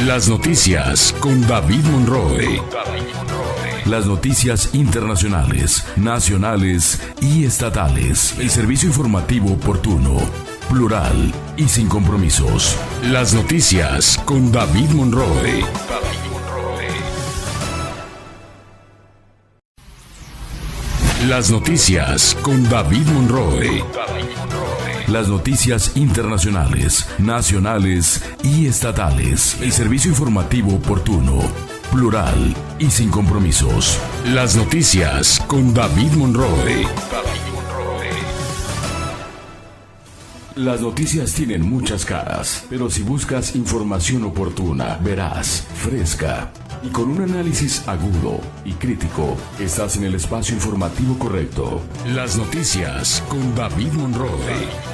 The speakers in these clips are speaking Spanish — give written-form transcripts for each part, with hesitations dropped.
Las noticias con David Monroe. Las noticias internacionales, nacionales y estatales. El servicio informativo oportuno, plural y sin compromisos. Las noticias con David Monroe. Las noticias con David Monroe. Las noticias internacionales, nacionales y estatales. El servicio informativo oportuno, plural y sin compromisos. Las noticias con David Monroe. Las noticias tienen muchas caras, pero si buscas información oportuna, veraz, fresca y con un análisis agudo y crítico, estás en el espacio informativo correcto. Las noticias con David Monroe.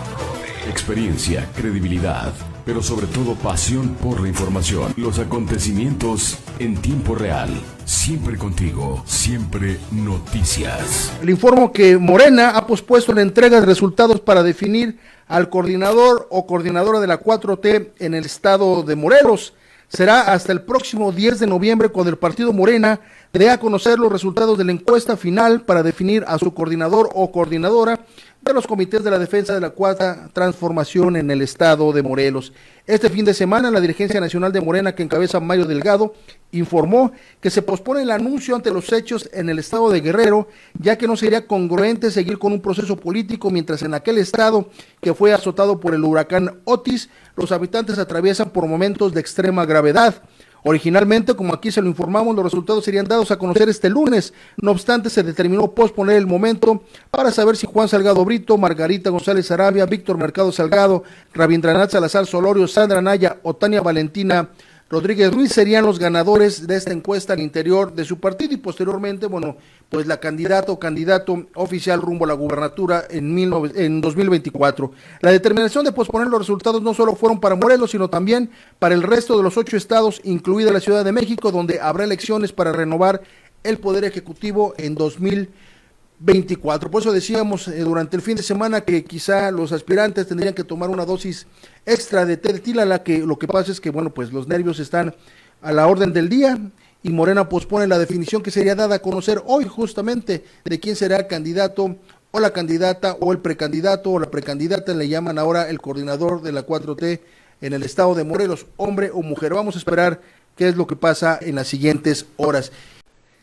Experiencia, credibilidad, pero sobre todo pasión por la información. Los acontecimientos en tiempo real. Siempre contigo, siempre noticias. Le informo que Morena ha pospuesto la entrega de resultados para definir al coordinador o coordinadora de la 4T en el estado de Morelos. Será hasta el próximo 10 de noviembre cuando el partido Morena dé a conocer los resultados de la encuesta final para definir a su coordinador o coordinadora de los comités de la defensa de la Cuarta Transformación en el estado de Morelos. Este fin de semana, la dirigencia nacional de Morena, que encabeza Mario Delgado, informó que se pospone el anuncio ante los hechos en el estado de Guerrero, ya que no sería congruente seguir con un proceso político mientras en aquel estado que fue azotado por el huracán Otis, los habitantes atraviesan por momentos de extrema gravedad. Originalmente, como aquí se lo informamos, los resultados serían dados a conocer este lunes. No obstante, se determinó posponer el momento para saber si Juan Salgado Brito, Margarita González Arabia, Víctor Mercado Salgado, Rabindranath Salazar Solorio, Sandra Naya o Tania Valentina Rodríguez Ruiz serían los ganadores de esta encuesta al interior de su partido y posteriormente, bueno, pues la candidata o candidato oficial rumbo a la gubernatura en 2024. La determinación de posponer los resultados no solo fueron para Morelos, sino también para el resto de los 8 estados, incluida la Ciudad de México, donde habrá elecciones para renovar el Poder Ejecutivo en 2024. Por eso decíamos durante el fin de semana que quizá los aspirantes tendrían que tomar una dosis extra de té de tila, que lo que pasa es que, bueno, pues los nervios están a la orden del día y Morena pospone la definición que sería dada a conocer hoy justamente de quién será el candidato o la candidata o el precandidato o la precandidata, le llaman ahora el coordinador de la 4T en el estado de Morelos, hombre o mujer. Vamos a esperar qué es lo que pasa en las siguientes horas.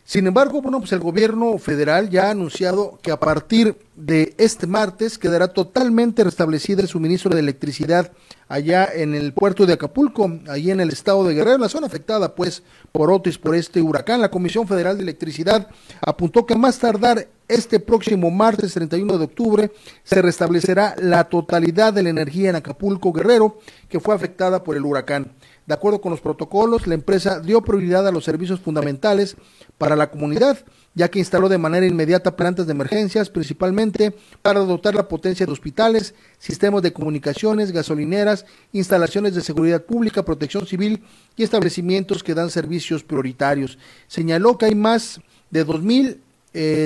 Sin embargo, bueno, pues el gobierno federal ya ha anunciado que a partir de este martes quedará totalmente restablecido el suministro de electricidad allá en el puerto de Acapulco, allí en el estado de Guerrero, la zona afectada pues por Otis, por este huracán. La Comisión Federal de Electricidad apuntó que a más tardar este próximo martes 31 de octubre se restablecerá la totalidad de la energía en Acapulco, Guerrero, que fue afectada por el huracán. De acuerdo con los protocolos, la empresa dio prioridad a los servicios fundamentales para la comunidad, ya que instaló de manera inmediata plantas de emergencias, principalmente para dotar la potencia de hospitales, sistemas de comunicaciones, gasolineras, instalaciones de seguridad pública, protección civil y establecimientos que dan servicios prioritarios. Señaló que hay más de 2,000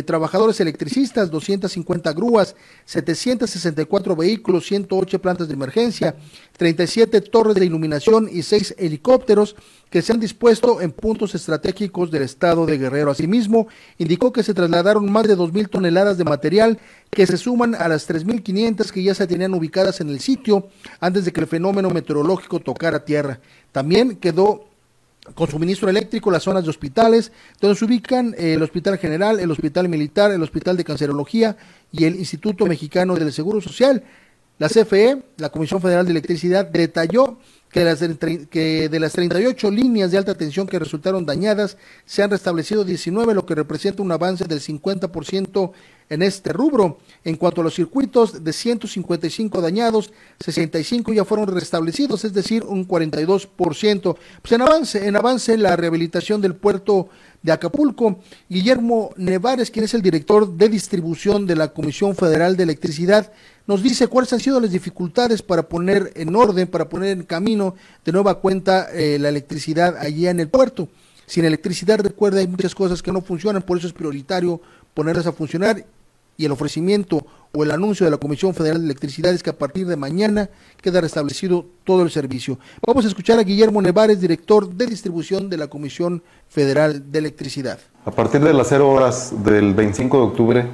trabajadores electricistas, 250 grúas, 764 vehículos, 108 plantas de emergencia, 37 torres de iluminación y 6 helicópteros que se han dispuesto en puntos estratégicos del estado de Guerrero. Asimismo, indicó que se trasladaron más de 2,000 toneladas de material que se suman a las 3,500 que ya se tenían ubicadas en el sitio antes de que el fenómeno meteorológico tocara tierra. También quedó con suministro eléctrico las zonas de hospitales, donde se ubican el Hospital General, el Hospital Militar, el Hospital de Cancerología y el Instituto Mexicano del Seguro Social. La CFE, la Comisión Federal de Electricidad, detalló que de las 38 líneas de alta tensión que resultaron dañadas, se han restablecido 19, lo que representa un avance del 50% en este rubro. En cuanto a los circuitos, de 155 dañados, 65 ya fueron restablecidos, es decir, un 42%. Pues en avance la rehabilitación del puerto de Acapulco. Guillermo Nevares, quien es el director de distribución de la Comisión Federal de Electricidad, nos dice cuáles han sido las dificultades para poner en orden, para poner en camino de nueva cuenta la electricidad allí en el puerto. Sin electricidad, recuerda, hay muchas cosas que no funcionan, por eso es prioritario ponerlas a funcionar. y el ofrecimiento o el anuncio de la Comisión Federal de Electricidad es que a partir de mañana queda restablecido todo el servicio. Vamos a escuchar a Guillermo Nevares, director de distribución de la Comisión Federal de Electricidad. A partir de las 0 horas del 25 de octubre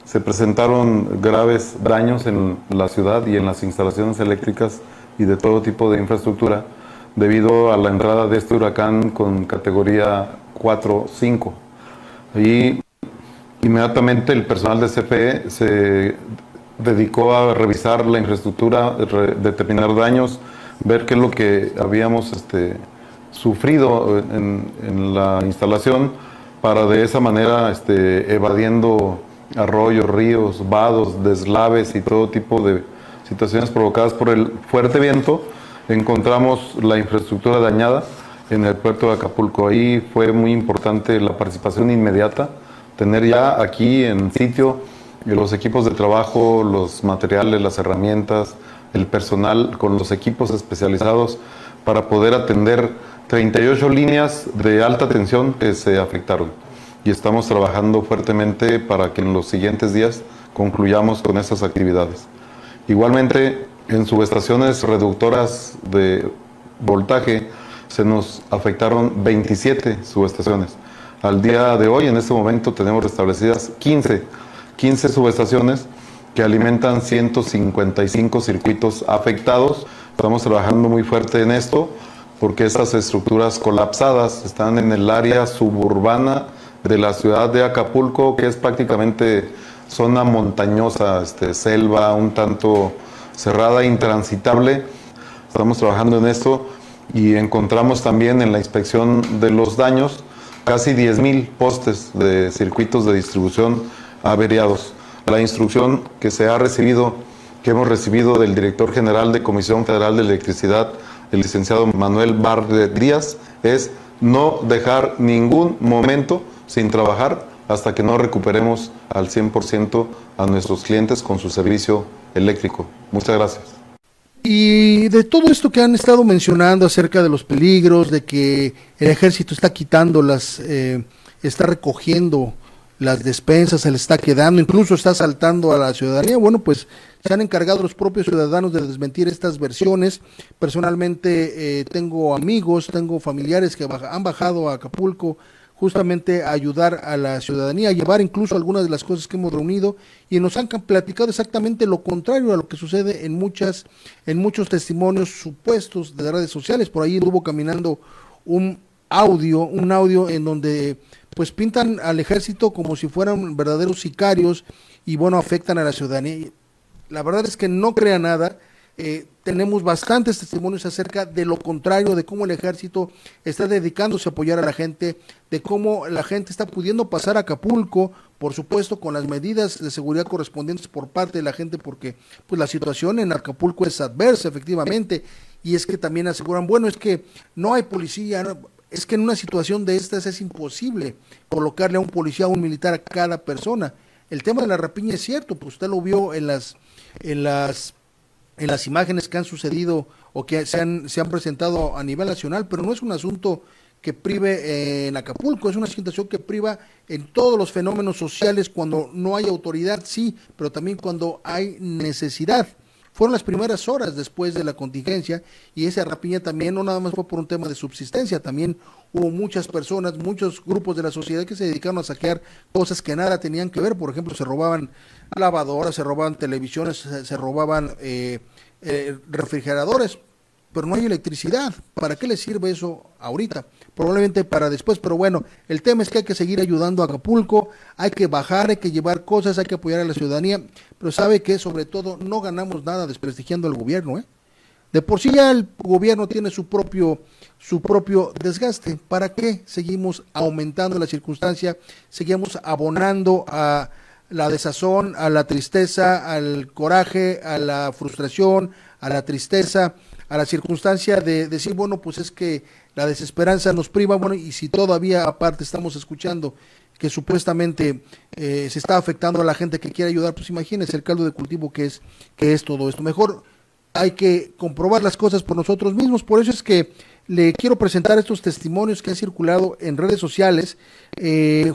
se presentaron graves daños en la ciudad y en las instalaciones eléctricas y de todo tipo de infraestructura debido a la entrada de este huracán con categoría 4-5. Y inmediatamente el personal de CFE se dedicó a revisar la infraestructura, determinar daños, ver qué es lo que habíamos sufrido en la instalación para de esa manera evadiendo arroyos, ríos, vados, deslaves y todo tipo de situaciones provocadas por el fuerte viento. Encontramos la infraestructura dañada en el puerto de Acapulco. Ahí fue muy importante la participación inmediata, tener ya aquí en sitio los equipos de trabajo, los materiales, las herramientas, el personal con los equipos especializados para poder atender 38 líneas de alta tensión que se afectaron. Y estamos trabajando fuertemente para que en los siguientes días concluyamos con estas actividades. Igualmente, en subestaciones reductoras de voltaje se nos afectaron 27 subestaciones. Al día de hoy, en este momento, tenemos restablecidas 15 subestaciones que alimentan 155 circuitos afectados. Estamos trabajando muy fuerte en esto porque estas estructuras colapsadas están en el área suburbana de la ciudad de Acapulco, que es prácticamente zona montañosa, selva un tanto cerrada, intransitable. Estamos trabajando en esto y encontramos también en la inspección de los daños casi 10,000 postes de circuitos de distribución averiados. La instrucción que hemos recibido del director general de Comisión Federal de Electricidad, el licenciado Manuel Barlet Díaz, es no dejar ningún momento sin trabajar hasta que no recuperemos al 100% a nuestros clientes con su servicio eléctrico. Muchas gracias. Y de todo esto que han estado mencionando acerca de los peligros, de que el ejército está quitando está recogiendo las despensas, se le está quedando, incluso está asaltando a la ciudadanía, bueno, pues se han encargado los propios ciudadanos de desmentir estas versiones. Personalmente tengo amigos, tengo familiares que han bajado a Acapulco justamente a ayudar a la ciudadanía, a llevar incluso algunas de las cosas que hemos reunido, y nos han platicado exactamente lo contrario a lo que sucede en muchos testimonios supuestos de las redes sociales. Por ahí estuvo caminando un audio en donde pues pintan al ejército como si fueran verdaderos sicarios y bueno, afectan a la ciudadanía. La verdad es que no crea nada. Tenemos bastantes testimonios acerca de lo contrario, de cómo el ejército está dedicándose a apoyar a la gente, de cómo la gente está pudiendo pasar a Acapulco, por supuesto con las medidas de seguridad correspondientes por parte de la gente, porque pues la situación en Acapulco es adversa efectivamente, y es que también aseguran, bueno, es que no hay policía, es que en una situación de estas es imposible colocarle a un policía, a un militar a cada persona. El tema de la rapiña es cierto, pues usted lo vio en las imágenes que han sucedido o que se han presentado a nivel nacional, pero no es un asunto que prive en Acapulco, es una situación que priva en todos los fenómenos sociales cuando no hay autoridad, sí, pero también cuando hay necesidad. Fueron las primeras horas después de la contingencia y esa rapiña también no nada más fue por un tema de subsistencia, también hubo muchas personas, muchos grupos de la sociedad que se dedicaron a saquear cosas que nada tenían que ver. Por ejemplo, se robaban lavadoras, se robaban televisiones, se robaban refrigeradores, pero no hay electricidad. ¿Para qué les sirve eso ahorita? Probablemente para después, pero bueno, el tema es que hay que seguir ayudando a Acapulco, hay que bajar, hay que llevar cosas, hay que apoyar a la ciudadanía, pero sabe que sobre todo no ganamos nada desprestigiando al gobierno, De por sí ya el gobierno tiene su propio desgaste. ¿Para qué seguimos aumentando la circunstancia? Seguimos abonando a la desazón, a la tristeza, al coraje, a la frustración, a la tristeza, a la circunstancia de decir, bueno, pues es que la desesperanza nos priva, bueno, y si todavía aparte estamos escuchando que supuestamente se está afectando a la gente que quiere ayudar, pues imagínense el caldo de cultivo que es todo esto. Mejor hay que comprobar las cosas por nosotros mismos. Por eso es que le quiero presentar estos testimonios que han circulado en redes sociales,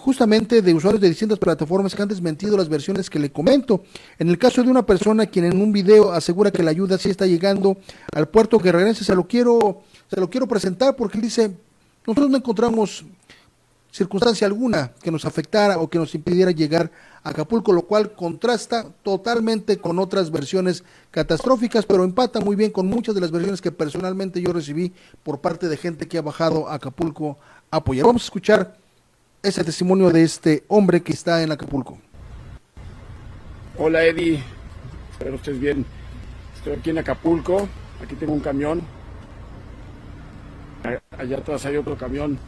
justamente de usuarios de distintas plataformas que han desmentido las versiones que le comento. En el caso de una persona quien en un video asegura que la ayuda sí está llegando al puerto guerrerense, se lo quiero presentar porque él dice, nosotros no encontramos circunstancia alguna que nos afectara o que nos impidiera llegar a Acapulco, lo cual contrasta totalmente con otras versiones catastróficas, pero empata muy bien con muchas de las versiones que personalmente yo recibí por parte de gente que ha bajado a Acapulco a apoyar. Vamos a escuchar ese testimonio de este hombre que está en Acapulco. Hola Eddie, espero estés bien. Estoy aquí en Acapulco, aquí tengo un camión. Allá atrás hay otro camión.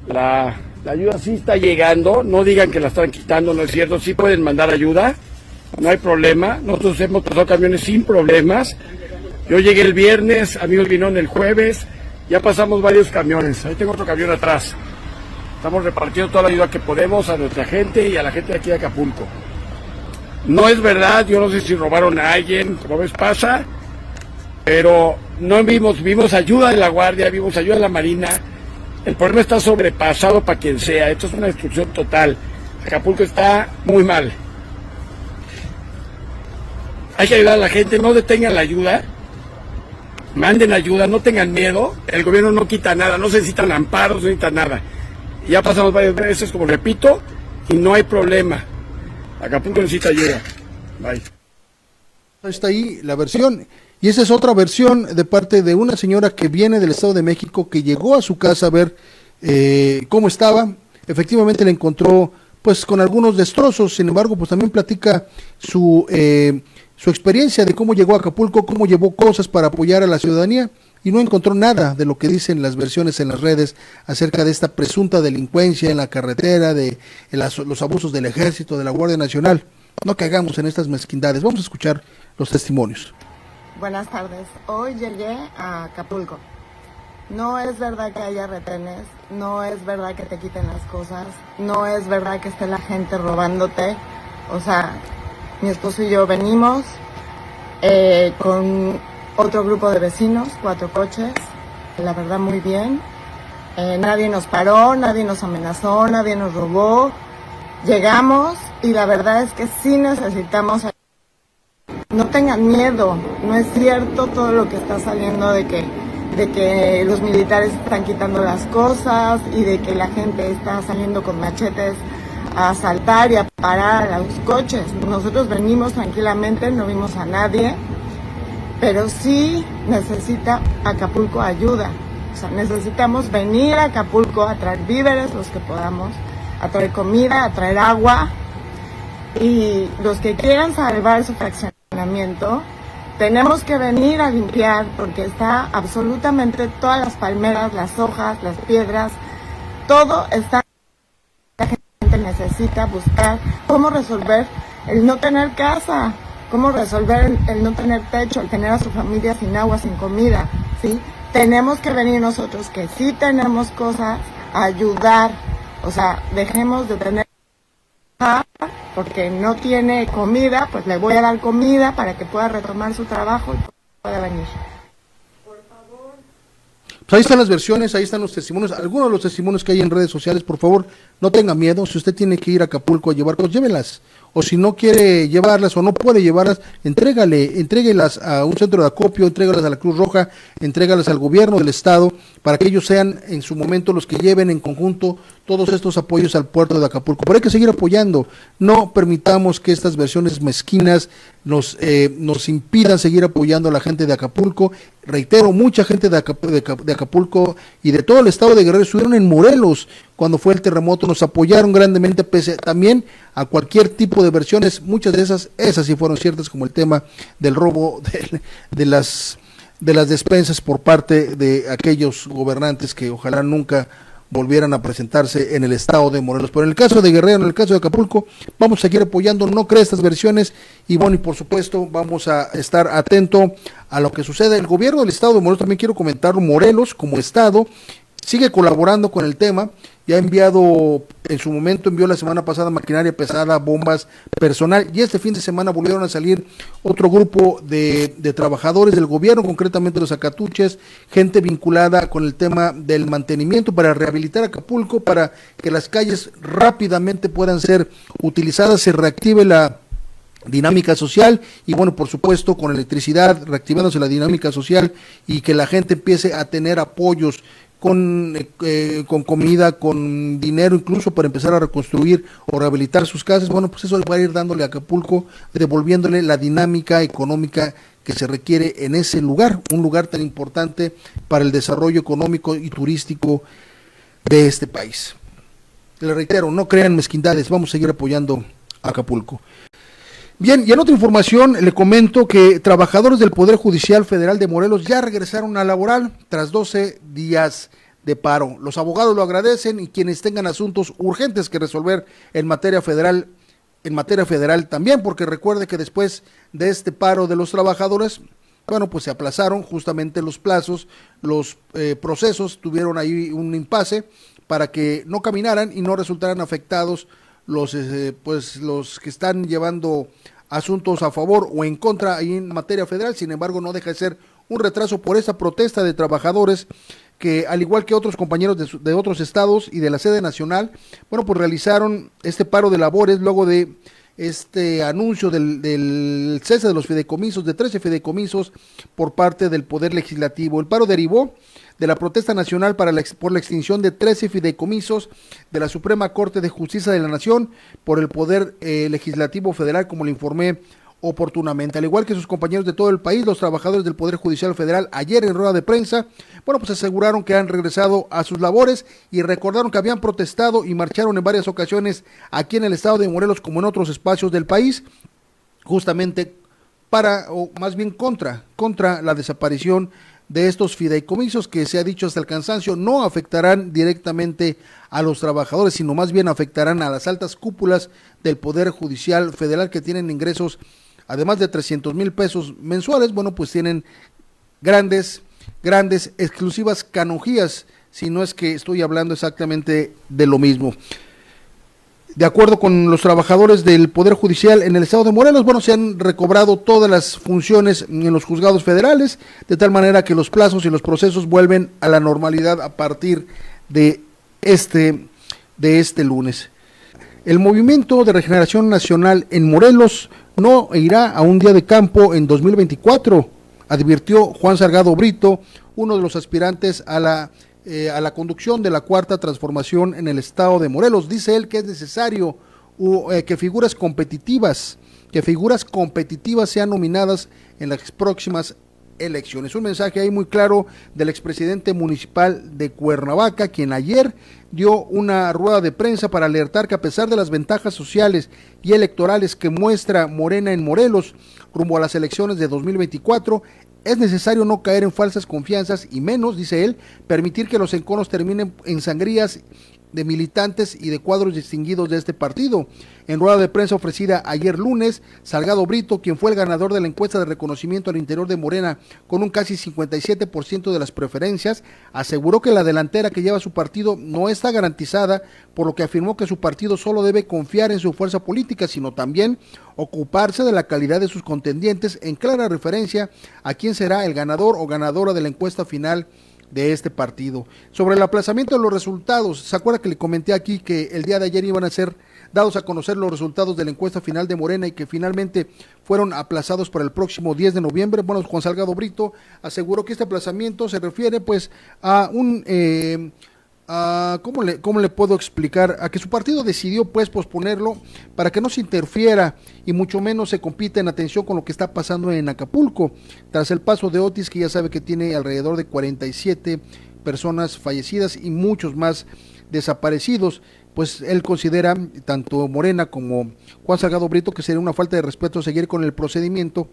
La ayuda sí está llegando, no digan que la están quitando, no es cierto, sí pueden mandar ayuda, no hay problema, nosotros hemos pasado camiones sin problemas. Yo llegué el viernes, amigos vinieron el jueves, ya pasamos varios camiones, ahí tengo otro camión atrás. Estamos repartiendo toda la ayuda que podemos a nuestra gente y a la gente de aquí de Acapulco. No es verdad, yo no sé si robaron a alguien, como ves pasa, pero no vimos ayuda de la Guardia, vimos ayuda de la Marina. El problema está sobrepasado para quien sea. Esto es una destrucción total. Acapulco está muy mal. Hay que ayudar a la gente, no detengan la ayuda. Manden ayuda, no tengan miedo. El gobierno no quita nada, no se necesitan amparos, no necesitan nada. Ya pasamos varias veces, como repito, y no hay problema. Acapulco necesita ayuda. Bye. Está ahí la versión. Y esa es otra versión de parte de una señora que viene del Estado de México, que llegó a su casa a ver cómo estaba. Efectivamente la encontró pues con algunos destrozos, sin embargo pues también platica su experiencia de cómo llegó a Acapulco, cómo llevó cosas para apoyar a la ciudadanía y no encontró nada de lo que dicen las versiones en las redes acerca de esta presunta delincuencia en la carretera, de los abusos del ejército, de la Guardia Nacional. No caigamos en estas mezquindades. Vamos a escuchar los testimonios. Buenas tardes. Hoy llegué a Acapulco. No es verdad que haya retenes, no es verdad que te quiten las cosas, no es verdad que esté la gente robándote. O sea, mi esposo y yo venimos con otro grupo de vecinos, 4 coches, la verdad muy bien. Nadie nos paró, nadie nos amenazó, nadie nos robó. Llegamos y la verdad es que sí necesitamos. No tengan miedo, no es cierto todo lo que está saliendo de que los militares están quitando las cosas y de que la gente está saliendo con machetes a asaltar y a parar a los coches. Nosotros venimos tranquilamente, no vimos a nadie, pero sí necesita Acapulco ayuda. O sea, necesitamos venir a Acapulco a traer víveres, los que podamos, a traer comida, a traer agua, y los que quieran salvar su fraccionamiento, tenemos que venir a limpiar porque está absolutamente todas las palmeras, las hojas, las piedras, todo está. La gente necesita buscar cómo resolver el no tener casa, cómo resolver el no tener techo, el tener a su familia sin agua, sin comida, ¿sí? Tenemos que venir nosotros que sí tenemos cosas a ayudar, o sea, dejemos de tener porque no tiene comida, pues le voy a dar comida para que pueda retomar su trabajo y pueda venir. Pues ahí están las versiones, ahí están los testimonios, algunos de los testimonios que hay en redes sociales. Por favor, no tenga miedo. Si usted tiene que ir a Acapulco a llevar cosas, llévelas, o si no quiere llevarlas o no puede llevarlas, entréguelas a un centro de acopio, entrégalas a la Cruz Roja, entrégalas al gobierno del estado, para que ellos sean en su momento los que lleven en conjunto todos estos apoyos al puerto de Acapulco. Pero hay que seguir apoyando, no permitamos que estas versiones mezquinas nos impidan seguir apoyando a la gente de Acapulco. Reitero, mucha gente de Acapulco y de todo el estado de Guerrero estuvieron en Morelos cuando fue el terremoto, nos apoyaron grandemente, pese también a cualquier tipo de versiones. Muchas de esas sí fueron ciertas, como el tema del robo de las despensas por parte de aquellos gobernantes que ojalá nunca volvieran a presentarse en el estado de Morelos. Pero en el caso de Guerrero, en el caso de Acapulco, vamos a seguir apoyando, no cree estas versiones, y bueno, y por supuesto vamos a estar atento a lo que sucede. El gobierno del estado de Morelos, también quiero comentar, Morelos como estado sigue colaborando con el tema, ya ha enviado, en su momento envió la semana pasada maquinaria pesada, bombas, personal, y este fin de semana volvieron a salir otro grupo de trabajadores del gobierno, concretamente los Acatuches, gente vinculada con el tema del mantenimiento para rehabilitar Acapulco, para que las calles rápidamente puedan ser utilizadas, se reactive la dinámica social y bueno, por supuesto con electricidad, reactivándose la dinámica social y que la gente empiece a tener apoyos con comida, con dinero incluso para empezar a reconstruir o rehabilitar sus casas. Bueno, pues eso va a ir dándole a Acapulco, devolviéndole la dinámica económica que se requiere en ese lugar, un lugar tan importante para el desarrollo económico y turístico de este país. Le reitero, no crean mezquindades, vamos a seguir apoyando a Acapulco. Bien, y en otra información le comento que trabajadores del Poder Judicial Federal de Morelos ya regresaron a laboral tras 12 días de paro. Los abogados lo agradecen y quienes tengan asuntos urgentes que resolver en materia federal también, porque recuerde que después de este paro de los trabajadores, bueno, pues se aplazaron justamente los plazos, los procesos, tuvieron ahí un impasse para que no caminaran y no resultaran afectados los que están llevando asuntos a favor o en contra ahí en materia federal. Sin embargo, no deja de ser un retraso por esa protesta de trabajadores que, al igual que otros compañeros de otros estados y de la sede nacional, bueno, pues realizaron este paro de labores luego de este anuncio del cese de los fideicomisos, de 13 fideicomisos por parte del Poder Legislativo. El paro derivó de la protesta nacional por la extinción de 13 fideicomisos de la Suprema Corte de Justicia de la Nación por el Poder Legislativo Federal, como le informé oportunamente. Al igual que sus compañeros de todo el país, los trabajadores del Poder Judicial Federal ayer en rueda de prensa, bueno, pues aseguraron que han regresado a sus labores y recordaron que habían protestado y marcharon en varias ocasiones aquí en el estado de Morelos como en otros espacios del país, justamente o más bien contra la desaparición de estos fideicomisos que, se ha dicho hasta el cansancio, no afectarán directamente a los trabajadores, sino más bien afectarán a las altas cúpulas del Poder Judicial Federal, que tienen ingresos, además de 300,000 pesos mensuales, bueno, pues tienen grandes, exclusivas canonjías, si no es que estoy hablando exactamente de lo mismo. De acuerdo con los trabajadores del Poder Judicial en el estado de Morelos, bueno, se han recobrado todas las funciones en los juzgados federales, de tal manera que los plazos y los procesos vuelven a la normalidad a partir de este lunes. El Movimiento de Regeneración Nacional en Morelos no irá a un día de campo en 2024, advirtió Juan Salgado Brito, uno de los aspirantes a la conducción de la Cuarta Transformación en el estado de Morelos. Dice él que es necesario que figuras competitivas sean nominadas en las próximas elecciones. Un mensaje ahí muy claro del expresidente municipal de Cuernavaca, quien ayer dio una rueda de prensa para alertar que, a pesar de las ventajas sociales y electorales que muestra Morena en Morelos rumbo a las elecciones de 2024, es necesario no caer en falsas confianzas y menos, dice él, permitir que los enconos terminen en sangrías de militantes y de cuadros distinguidos de este partido. En rueda de prensa ofrecida ayer lunes, Salgado Brito, quien fue el ganador de la encuesta de reconocimiento al interior de Morena con un casi 57% de las preferencias, aseguró que la delantera que lleva su partido no está garantizada, por lo que afirmó que su partido solo debe confiar en su fuerza política, sino también ocuparse de la calidad de sus contendientes, en clara referencia a quién será el ganador o ganadora de la encuesta final de este partido. Sobre el aplazamiento de los resultados, ¿se acuerda que le comenté aquí que el día de ayer iban a ser dados a conocer los resultados de la encuesta final de Morena y que finalmente fueron aplazados para el próximo 10 de noviembre? Bueno, Juan Salgado Brito aseguró que este aplazamiento se refiere pues a ¿cómo le puedo explicar? A que su partido decidió pues posponerlo para que no se interfiera y mucho menos se compita en atención con lo que está pasando en Acapulco, tras el paso de Otis, que ya sabe que tiene alrededor de 47 personas fallecidas y muchos más desaparecidos. Pues él considera, tanto Morena como Juan Salgado Brito, que sería una falta de respeto seguir con el procedimiento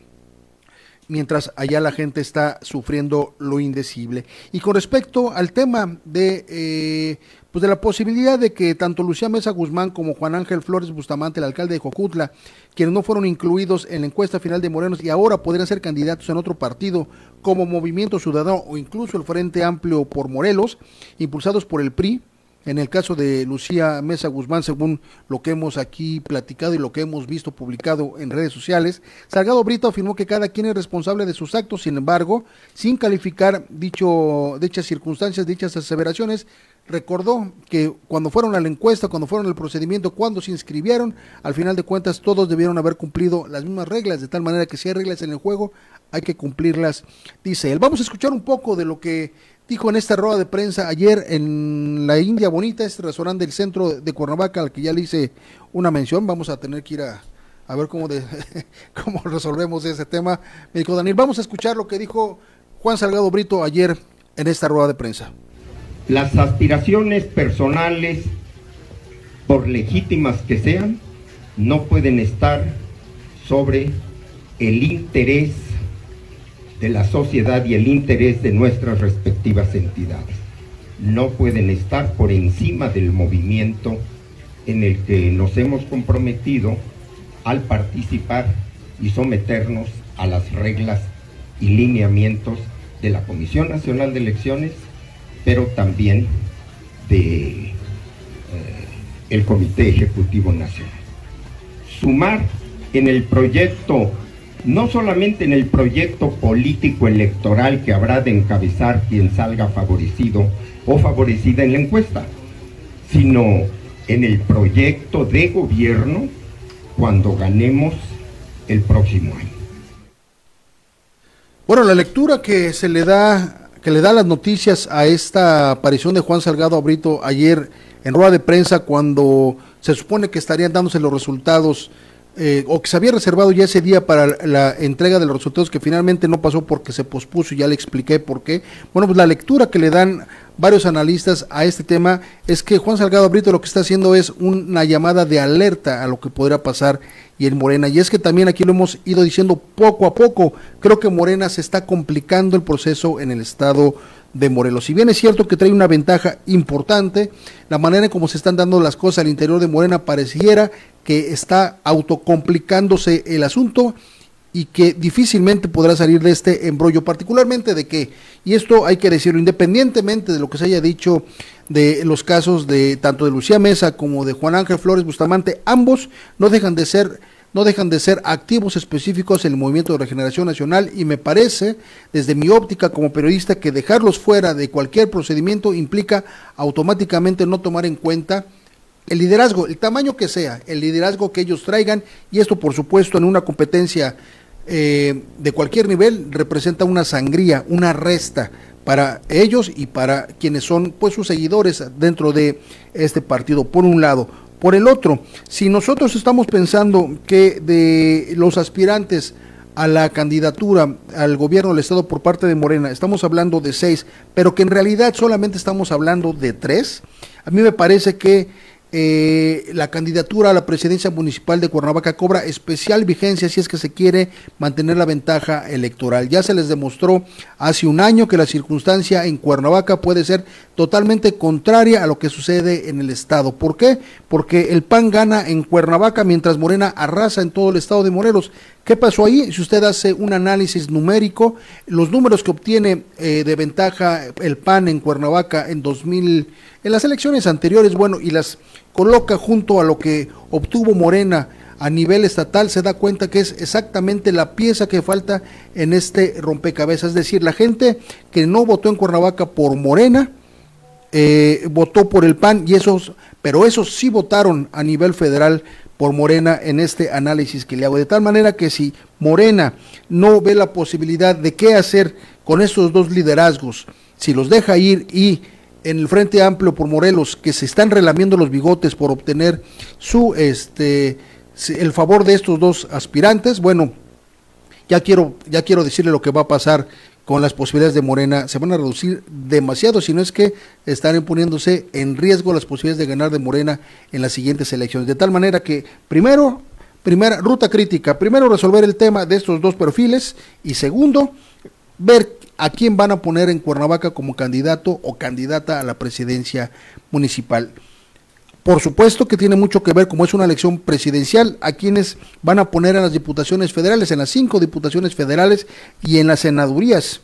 mientras allá la gente está sufriendo lo indecible. Y con respecto al tema de pues de la posibilidad de que tanto Lucía Mesa Guzmán como Juan Ángel Flores Bustamante, el alcalde de Jojutla, quienes no fueron incluidos en la encuesta final de Morenos y ahora podrían ser candidatos en otro partido como Movimiento Ciudadano o incluso el Frente Amplio por Morelos, impulsados por el PRI, en el caso de Lucía Mesa Guzmán, según lo que hemos aquí platicado y lo que hemos visto publicado en redes sociales, Salgado Brito afirmó que cada quien es responsable de sus actos, sin embargo, sin calificar dichas circunstancias, dichas aseveraciones, recordó que cuando fueron a la encuesta, cuando fueron al procedimiento, cuando se inscribieron, al final de cuentas todos debieron haber cumplido las mismas reglas, de tal manera que si hay reglas en el juego, hay que cumplirlas, dice él. Vamos a escuchar un poco de lo que dijo en esta rueda de prensa ayer en la India Bonita, este restaurante del centro de Cuernavaca, al que ya le hice una mención. Vamos a tener que ir a ver cómo resolvemos ese tema. Me dijo Daniel, vamos a escuchar lo que dijo Juan Salgado Brito ayer en esta rueda de prensa. Las aspiraciones personales, por legítimas que sean, no pueden estar sobre el interés de la sociedad y el interés de nuestras respectivas entidades. No pueden estar por encima del movimiento en el que nos hemos comprometido al participar y someternos a las reglas y lineamientos de la Comisión Nacional de Elecciones, pero también de el Comité Ejecutivo Nacional. Sumar en el proyecto, no solamente en el proyecto político electoral que habrá de encabezar quien salga favorecido o favorecida en la encuesta, sino en el proyecto de gobierno cuando ganemos el próximo año. Bueno, la lectura que le da las noticias a esta aparición de Juan Salgado Brito ayer en rueda de prensa, cuando se supone que estarían dándose los resultados o que se había reservado ya ese día para la entrega de los resultados, que finalmente no pasó porque se pospuso, y ya le expliqué por qué. Bueno, pues la lectura que le dan varios analistas a este tema es que Juan Salgado Brito lo que está haciendo es una llamada de alerta a lo que podría pasar y en Morena, y es que también aquí lo hemos ido diciendo poco a poco, creo que Morena se está complicando el proceso en el estado de Morelos. Si bien es cierto que trae una ventaja importante, la manera en cómo se están dando las cosas al interior de Morena pareciera que está autocomplicándose el asunto y que difícilmente podrá salir de este embrollo, particularmente de que, y esto hay que decirlo, independientemente de lo que se haya dicho de los casos de tanto de Lucía Mesa como de Juan Ángel Flores Bustamante, ambos no dejan de ser activos específicos en el Movimiento de Regeneración Nacional, y me parece, desde mi óptica como periodista, que dejarlos fuera de cualquier procedimiento implica automáticamente no tomar en cuenta el liderazgo, el tamaño que sea, el liderazgo que ellos traigan, y esto por supuesto en una competencia de cualquier nivel representa una sangría, una resta para ellos y para quienes son pues sus seguidores dentro de este partido, por un lado. Por el otro, si nosotros estamos pensando que de los aspirantes a la candidatura al gobierno del estado por parte de Morena, estamos hablando de 6, pero que en realidad solamente estamos hablando de 3, a mí me parece que la candidatura a la presidencia municipal de Cuernavaca cobra especial vigencia si es que se quiere mantener la ventaja electoral. Ya se les demostró hace un año que la circunstancia en Cuernavaca puede ser totalmente contraria a lo que sucede en el estado. ¿Por qué? Porque el PAN gana en Cuernavaca mientras Morena arrasa en todo el estado de Morelos. ¿Qué pasó ahí? Si usted hace un análisis numérico, los números que obtiene de ventaja el PAN en Cuernavaca en las elecciones anteriores, bueno, y las coloca junto a lo que obtuvo Morena a nivel estatal, se da cuenta que es exactamente la pieza que falta en este rompecabezas. Es decir, la gente que no votó en Cuernavaca por Morena, votó por el PAN, pero esos sí votaron a nivel federal por Morena en este análisis que le hago, de tal manera que si Morena no ve la posibilidad de qué hacer con estos dos liderazgos, si los deja ir, y en el Frente Amplio por Morelos, que se están relamiendo los bigotes por obtener el favor de estos dos aspirantes, bueno, ya quiero decirle lo que va a pasar con las posibilidades de Morena. Se van a reducir demasiado, si no es que están poniéndose en riesgo las posibilidades de ganar de Morena en las siguientes elecciones, de tal manera que primero Primera, ruta crítica. Primero, resolver el tema de estos dos perfiles y segundo, ver a quién van a poner en Cuernavaca como candidato o candidata a la presidencia municipal. Por supuesto que tiene mucho que ver, como es una elección presidencial, a quienes van a poner en las diputaciones federales, en las 5 diputaciones federales y en las senadurías.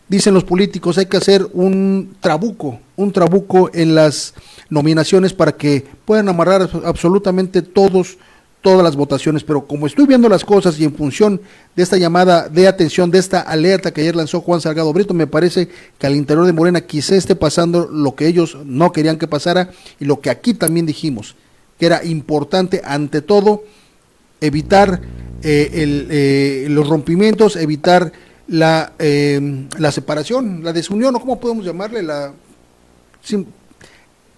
Dicen los políticos, hay que hacer un trabuco en las nominaciones para que puedan amarrar absolutamente todas las votaciones, pero como estoy viendo las cosas y en función de esta llamada de atención, de esta alerta que ayer lanzó Juan Salgado Brito, me parece que al interior de Morena quizá esté pasando lo que ellos no querían que pasara y lo que aquí también dijimos, que era importante ante todo evitar los rompimientos, evitar la separación, la desunión, o cómo podemos llamarle,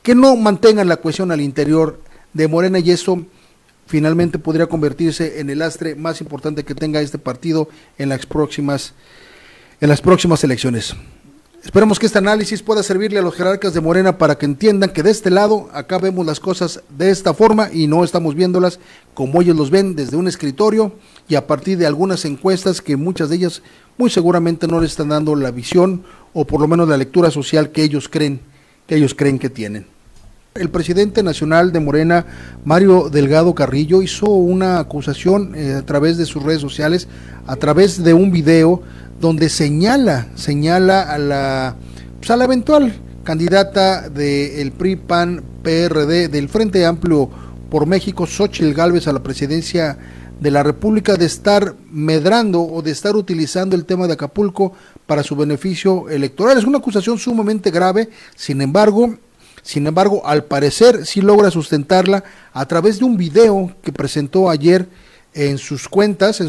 que no mantengan la cohesión al interior de Morena, y eso finalmente podría convertirse en el lastre más importante que tenga este partido en las próximas elecciones. Esperemos que este análisis pueda servirle a los jerarcas de Morena para que entiendan que de este lado acá vemos las cosas de esta forma y no estamos viéndolas como ellos los ven desde un escritorio y a partir de algunas encuestas que muchas de ellas muy seguramente no les están dando la visión o por lo menos la lectura social que ellos creen que tienen. El presidente nacional de Morena, Mario Delgado Carrillo, hizo una acusación a través de sus redes sociales, a través de un video donde señala a la eventual candidata del PRI, PAN, PRD, del Frente Amplio por México, Xóchitl Gálvez, a la presidencia de la República, de estar medrando o de estar utilizando el tema de Acapulco para su beneficio electoral. Es una acusación sumamente grave, sin embargo, al parecer sí logra sustentarla a través de un video que presentó ayer en sus cuentas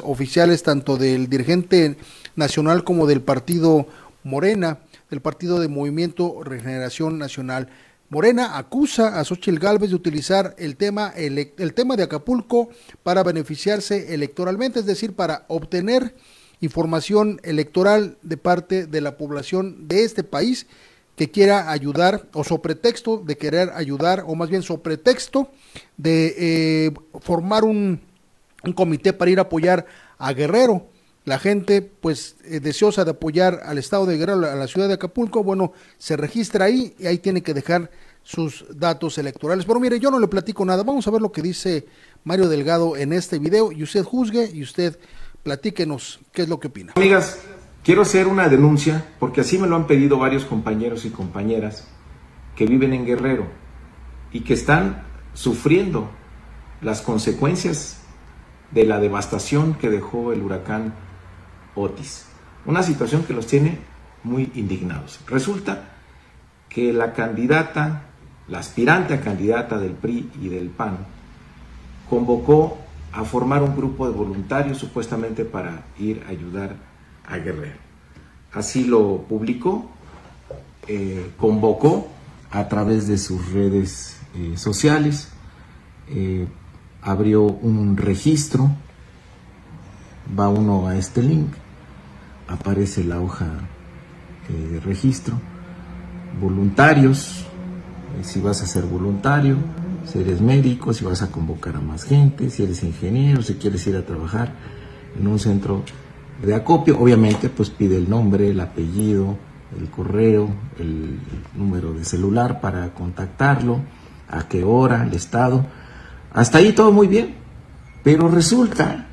oficiales, tanto del dirigente nacional como del partido Morena, del partido de Movimiento Regeneración Nacional. Morena acusa a Xóchitl Gálvez de utilizar el tema de Acapulco para beneficiarse electoralmente, es decir, para obtener información electoral de parte de la población de este país que quiera ayudar, o sobre pretexto de querer ayudar, o más bien sobre pretexto de formar un comité para ir a apoyar a Guerrero. La gente, pues, deseosa de apoyar al estado de Guerrero, a la ciudad de Acapulco, bueno, se registra ahí y ahí tiene que dejar sus datos electorales. Pero mire, yo no le platico nada, vamos a ver lo que dice Mario Delgado en este video y usted juzgue y usted platíquenos qué es lo que opina. Amigas, quiero hacer una denuncia porque así me lo han pedido varios compañeros y compañeras que viven en Guerrero y que están sufriendo las consecuencias de la devastación que dejó el huracán Otis. Una situación que los tiene muy indignados. Resulta que la aspirante a candidata del PRI y del PAN convocó a formar un grupo de voluntarios supuestamente para ir a ayudar a Guerrero. Así lo publicó, convocó a través de sus redes sociales, abrió un registro, va uno a este link, aparece la hoja de registro, voluntarios, si vas a ser voluntario, si eres médico, si vas a convocar a más gente, si eres ingeniero, si quieres ir a trabajar en un centro de acopio, obviamente pues pide el nombre, el apellido, el correo, el número de celular para contactarlo, a qué hora, el estado. Hasta ahí todo muy bien, pero resulta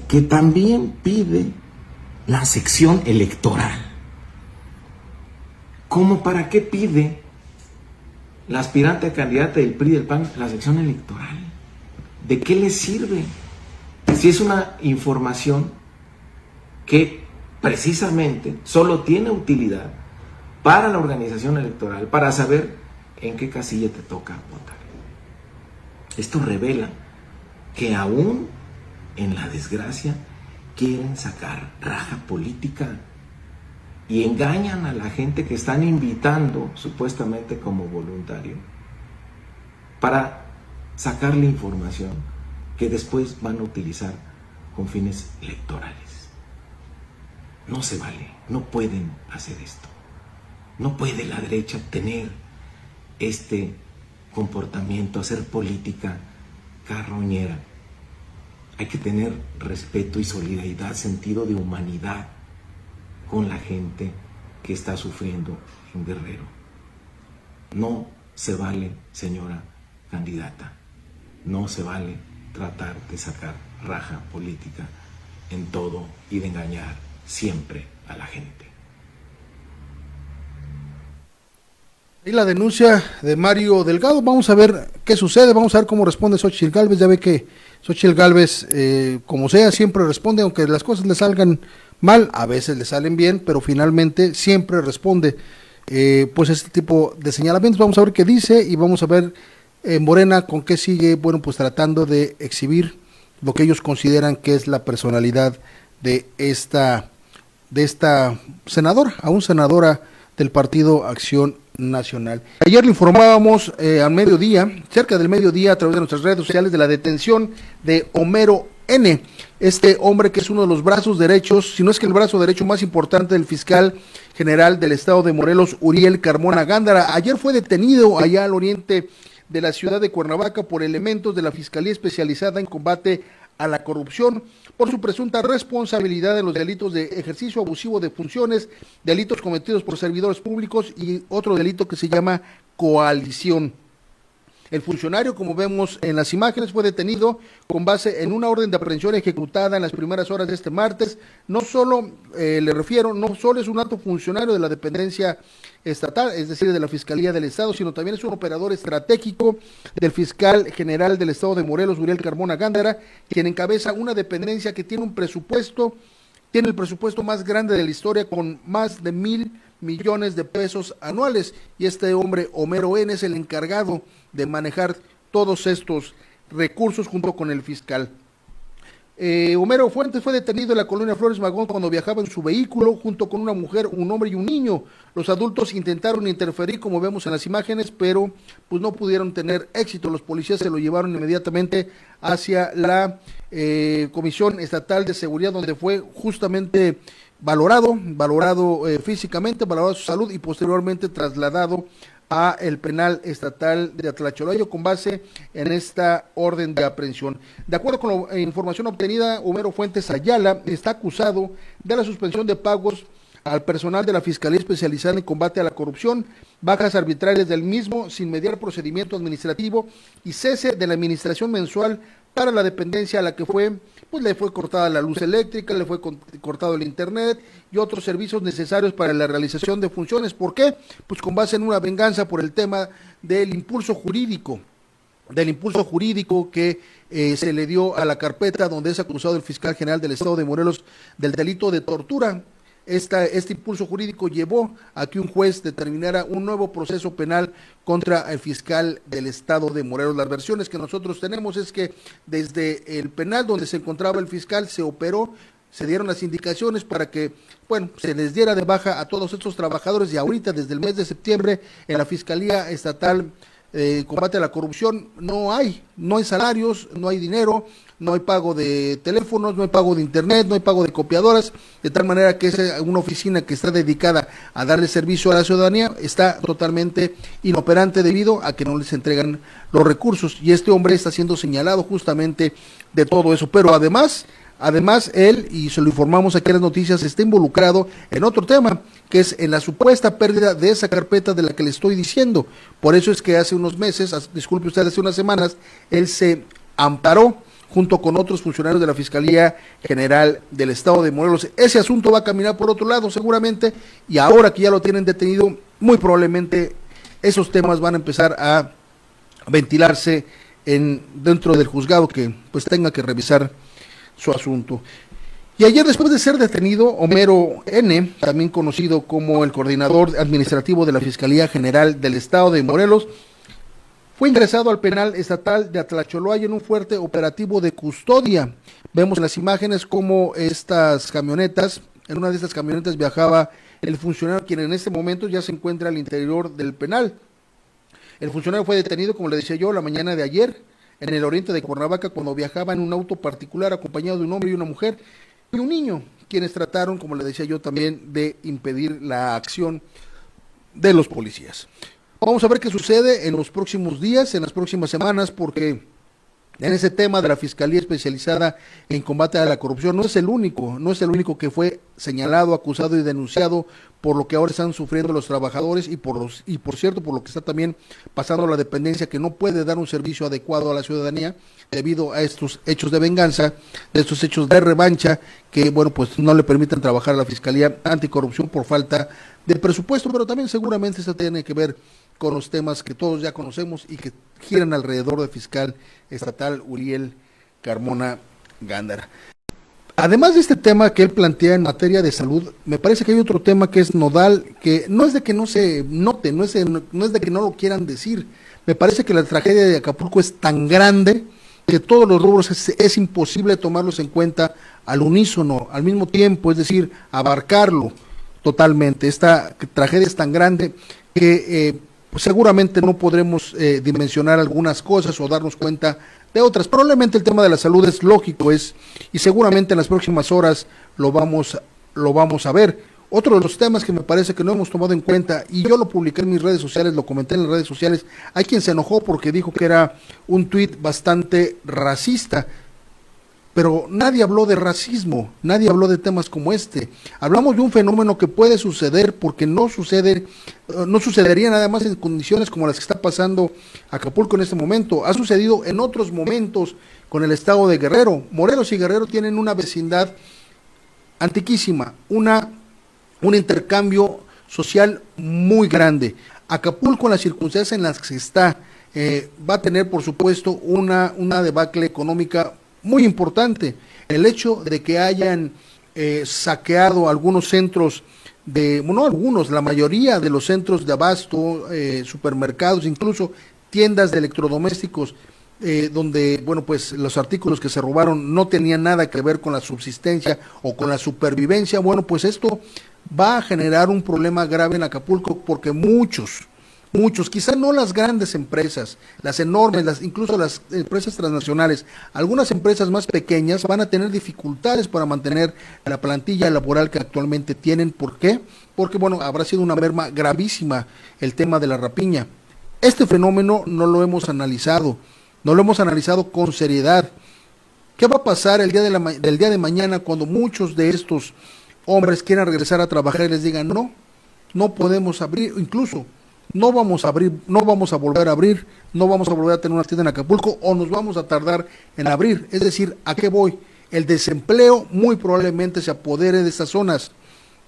que también pide la sección electoral. ¿Cómo para qué pide la aspirante a candidata del PRI y del PAN la sección electoral? ¿De qué le sirve? Si es una información que precisamente solo tiene utilidad para la organización electoral, para saber en qué casilla te toca votar. Esto revela que aún en la desgracia quieren sacar raja política y engañan a la gente que están invitando supuestamente como voluntario para sacarle información que después van a utilizar con fines electorales. No se vale, no pueden hacer esto. No puede la derecha tener este comportamiento, hacer política carroñera. Hay que tener respeto y solidaridad, sentido de humanidad con la gente que está sufriendo en Guerrero. No se vale, señora candidata, no se vale tratar de sacar raja política en todo y de engañar siempre a la gente. Y la denuncia de Mario Delgado, vamos a ver qué sucede, vamos a ver cómo responde Xóchitl Gálvez. Ya ve que Xóchitl Gálvez, como sea, siempre responde, aunque las cosas le salgan mal, a veces le salen bien, pero finalmente siempre responde pues este tipo de señalamientos. Vamos a ver qué dice y vamos a ver Morena con qué sigue, bueno, pues tratando de exhibir lo que ellos consideran que es la personalidad de esta senadora, aún senadora del Partido Acción Nacional. Ayer le informábamos al mediodía, cerca del mediodía, a través de nuestras redes sociales, de la detención de Homero N., este hombre que es uno de los brazos derechos, si no es que el brazo derecho más importante del fiscal general del estado de Morelos, Uriel Carmona Gándara. Ayer fue detenido allá al oriente de la ciudad de Cuernavaca por elementos de la Fiscalía Especializada en Combate a la Corrupción por su presunta responsabilidad en los delitos de ejercicio abusivo de funciones, delitos cometidos por servidores públicos y otro delito que se llama coalición. El funcionario, como vemos en las imágenes, fue detenido con base en una orden de aprehensión ejecutada en las primeras horas de este martes. No solo no solo es un alto funcionario de la dependencia estatal, es decir, de la Fiscalía del Estado, sino también es un operador estratégico del fiscal general del Estado de Morelos, Uriel Carmona Gándara, quien encabeza una dependencia que tiene el presupuesto más grande de la historia, con más de 1,000 millones de pesos anuales, y este hombre, Homero N., es el encargado de manejar todos estos recursos junto con el fiscal. Homero Fuentes fue detenido en la colonia Flores Magón cuando viajaba en su vehículo junto con una mujer, un hombre y un niño. Los adultos intentaron interferir, como vemos en las imágenes, pero pues no pudieron tener éxito. Los policías se lo llevaron inmediatamente hacia la Comisión Estatal de Seguridad, donde fue justamente valorado físicamente, valorado su salud y posteriormente trasladado a el penal estatal de Atlacholoyo con base en esta orden de aprehensión. De acuerdo con la información obtenida, Homero Fuentes Ayala está acusado de la suspensión de pagos al personal de la Fiscalía Especializada en Combate a la Corrupción, bajas arbitrarias del mismo sin mediar procedimiento administrativo y cese de la administración mensual para la dependencia a la que le fue cortada la luz eléctrica, le fue cortado el internet y otros servicios necesarios para la realización de funciones. ¿Por qué? Pues con base en una venganza por el tema del impulso jurídico que se le dio a la carpeta donde es acusado el fiscal general del estado de Morelos del delito de tortura. Este impulso jurídico llevó a que un juez determinara un nuevo proceso penal contra el fiscal del estado de Morelos. Las versiones que nosotros tenemos es que desde el penal donde se encontraba el fiscal se operó, se dieron las indicaciones para que, se les diera de baja a todos estos trabajadores, y ahorita desde el mes de septiembre en la Fiscalía Estatal Combate a la Corrupción no hay salarios, no hay dinero, no hay pago de teléfonos, no hay pago de internet, no hay pago de copiadoras, de tal manera que es una oficina que está dedicada a darle servicio a la ciudadanía, está totalmente inoperante debido a que no les entregan los recursos, y este hombre está siendo señalado justamente de todo eso. Pero además él, y se lo informamos aquí en las noticias, está involucrado en otro tema, que es en la supuesta pérdida de esa carpeta de la que le estoy diciendo. Por eso es que hace unos meses, hace unas semanas, él se amparó junto con otros funcionarios de la Fiscalía General del Estado de Morelos. Ese asunto va a caminar por otro lado seguramente, y ahora que ya lo tienen detenido, muy probablemente esos temas van a empezar a ventilarse dentro del juzgado que pues tenga que revisar su asunto. Y ayer, después de ser detenido, Homero N., también conocido como el coordinador administrativo de la Fiscalía General del Estado de Morelos, fue ingresado al penal estatal de Atlacholoaya en un fuerte operativo de custodia. Vemos en las imágenes cómo en una de estas camionetas viajaba el funcionario, quien en este momento ya se encuentra al interior del penal. El funcionario fue detenido, como le decía yo, la mañana de ayer, en el oriente de Cuernavaca, cuando viajaba en un auto particular acompañado de un hombre y una mujer y un niño, quienes trataron, como le decía yo, también de impedir la acción de los policías. Vamos a ver qué sucede en los próximos días, en las próximas semanas, porque en ese tema de la Fiscalía Especializada en Combate a la Corrupción. No es el único que fue señalado, acusado y denunciado por lo que ahora están sufriendo los trabajadores y por cierto, por lo que está también pasando la dependencia, que no puede dar un servicio adecuado a la ciudadanía debido a estos hechos de venganza, estos hechos de revancha, que bueno, pues no le permiten trabajar a la Fiscalía Anticorrupción por falta de presupuesto, pero también seguramente eso tiene que ver con los temas que todos ya conocemos y que giran alrededor del fiscal estatal Uriel Carmona Gándara. Además de este tema que él plantea en materia de salud, me parece que hay otro tema que es nodal, que no es de que no se note, no es de que no lo quieran decir. Me parece que la tragedia de Acapulco es tan grande que todos los rubros es imposible tomarlos en cuenta al unísono, al mismo tiempo, es decir, abarcarlo totalmente. Esta tragedia es tan grande que pues seguramente no podremos dimensionar algunas cosas o darnos cuenta de otras. Probablemente el tema de la salud es lógico, y seguramente en las próximas horas lo vamos a ver. Otro de los temas que me parece que no hemos tomado en cuenta, y yo lo publiqué en mis redes sociales, lo comenté en las redes sociales, hay quien se enojó porque dijo que era un tuit bastante racista, pero nadie habló de racismo, nadie habló de temas como este. Hablamos de un fenómeno que puede suceder porque no sucedería nada más en condiciones como las que está pasando Acapulco en este momento. Ha sucedido en otros momentos con el estado de Guerrero. Morelos y Guerrero tienen una vecindad antiquísima, un intercambio social muy grande. Acapulco, en las circunstancias en las que está, va a tener por supuesto una debacle económica muy importante. El hecho de que hayan saqueado algunos centros la mayoría de los centros de abasto, supermercados, incluso tiendas de electrodomésticos, donde, bueno, pues los artículos que se robaron no tenían nada que ver con la subsistencia o con la supervivencia. Bueno, pues esto va a generar un problema grave en Acapulco porque muchos, quizás no las grandes empresas, las enormes, incluso las empresas transnacionales, algunas empresas más pequeñas van a tener dificultades para mantener la plantilla laboral que actualmente tienen. ¿Por qué? Porque, bueno, habrá sido una merma gravísima el tema de la rapiña. Este fenómeno no lo hemos analizado con seriedad. ¿Qué va a pasar el día de mañana cuando muchos de estos hombres quieran regresar a trabajar y les digan no podemos abrir, incluso no vamos a volver a abrir, no vamos a volver a tener una tienda en Acapulco, o nos vamos a tardar en abrir? Es decir, ¿a qué voy? El desempleo muy probablemente se apodere de estas zonas,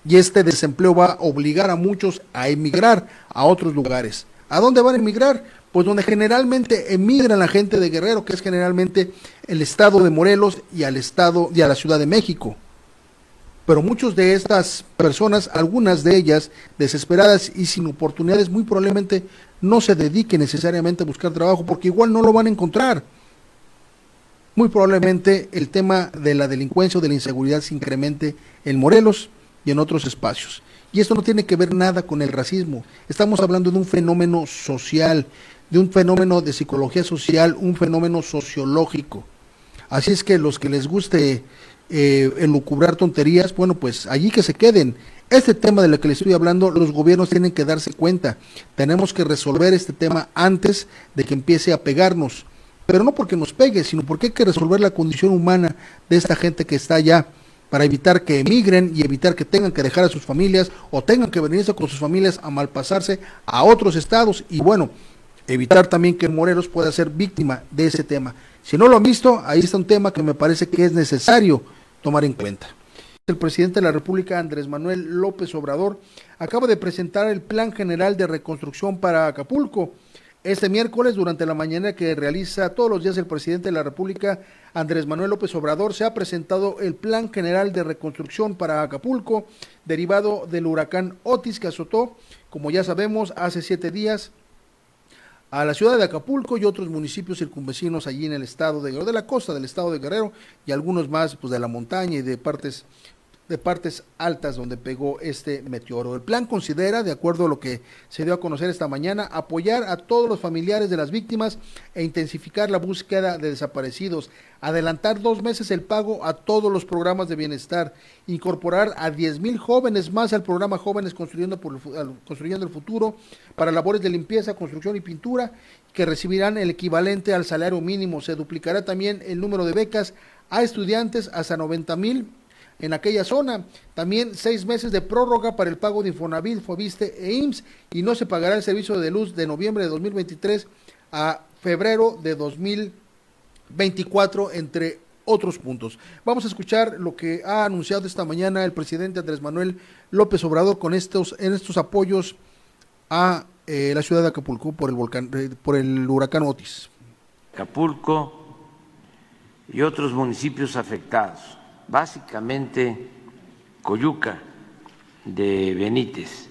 y este desempleo va a obligar a muchos a emigrar a otros lugares. ¿A dónde van a emigrar? Pues donde generalmente emigran la gente de Guerrero, que es generalmente el estado de Morelos y a la Ciudad de México. Pero muchos de estas personas, algunas de ellas desesperadas y sin oportunidades, muy probablemente no se dediquen necesariamente a buscar trabajo porque igual no lo van a encontrar. Muy probablemente el tema de la delincuencia o de la inseguridad se incremente en Morelos y en otros espacios. Y esto no tiene que ver nada con el racismo. Estamos hablando de un fenómeno social, de un fenómeno de psicología social, un fenómeno sociológico. Así es que los que les guste elucubrar tonterías, bueno, pues allí que se queden. Este tema de lo que les estoy hablando, los gobiernos tienen que darse cuenta. Tenemos que resolver este tema antes de que empiece a pegarnos. Pero no porque nos pegue, sino porque hay que resolver la condición humana de esta gente que está allá, para evitar que emigren y evitar que tengan que dejar a sus familias o tengan que venirse con sus familias a malpasarse a otros estados, y bueno, evitar también que Morelos pueda ser víctima de ese tema. Si no lo han visto, ahí está un tema que me parece que es necesario tomar en cuenta. El presidente de la República, Andrés Manuel López Obrador, acaba de presentar el Plan General de Reconstrucción para Acapulco. Este miércoles, durante la mañana que realiza todos los días el presidente de la República, Andrés Manuel López Obrador, se ha presentado el Plan General de Reconstrucción para Acapulco, derivado del huracán Otis que azotó, como ya sabemos, hace 7 días a la ciudad de Acapulco y otros municipios circunvecinos allí en el estado de la costa del estado de Guerrero, y algunos más pues de la montaña y de partes de partes altas donde pegó este meteoro. El plan considera, de acuerdo a lo que se dio a conocer esta mañana, apoyar a todos los familiares de las víctimas e intensificar la búsqueda de desaparecidos, adelantar 2 meses el pago a todos los programas de bienestar, incorporar a 10,000 jóvenes más al programa Jóvenes Construyendo el Futuro para labores de limpieza, construcción y pintura, que recibirán el equivalente al salario mínimo. Se duplicará también el número de becas a estudiantes hasta 90,000 en aquella zona. También 6 meses de prórroga para el pago de Infonavit, Fobiste e IMSS, y no se pagará el servicio de luz de noviembre de 2023 a febrero de 2024, entre otros puntos. Vamos a escuchar lo que ha anunciado esta mañana el presidente Andrés Manuel López Obrador en estos apoyos a la ciudad de Acapulco por el huracán Otis. Acapulco y otros municipios afectados, básicamente Coyuca de Benítez.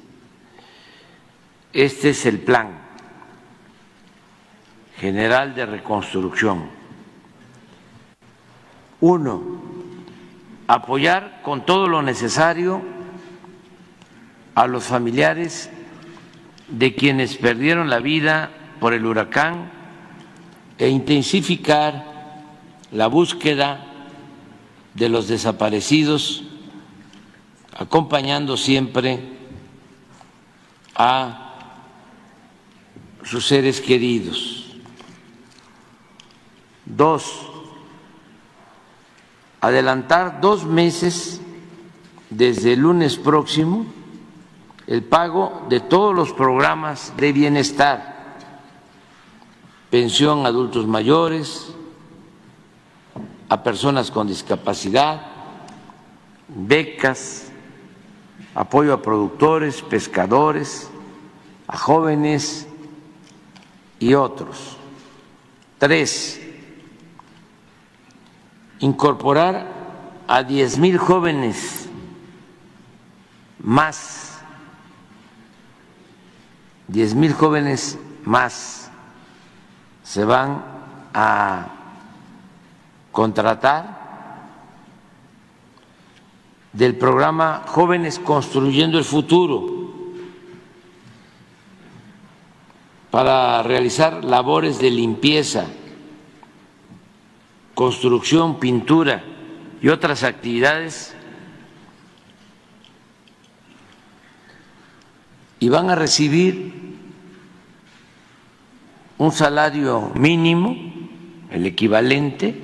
Este es el plan general de reconstrucción. 1, apoyar con todo lo necesario a los familiares de quienes perdieron la vida por el huracán e intensificar la búsqueda de los desaparecidos, acompañando siempre a sus seres queridos. 2, adelantar 2 meses desde el lunes próximo el pago de todos los programas de bienestar, pensión a adultos mayores, a personas con discapacidad, becas, apoyo a productores, pescadores, a jóvenes y otros. 3, incorporar a 10,000 jóvenes más. 10,000 jóvenes más se van a contratar del programa Jóvenes Construyendo el Futuro para realizar labores de limpieza, construcción, pintura y otras actividades, y van a recibir un salario mínimo, el equivalente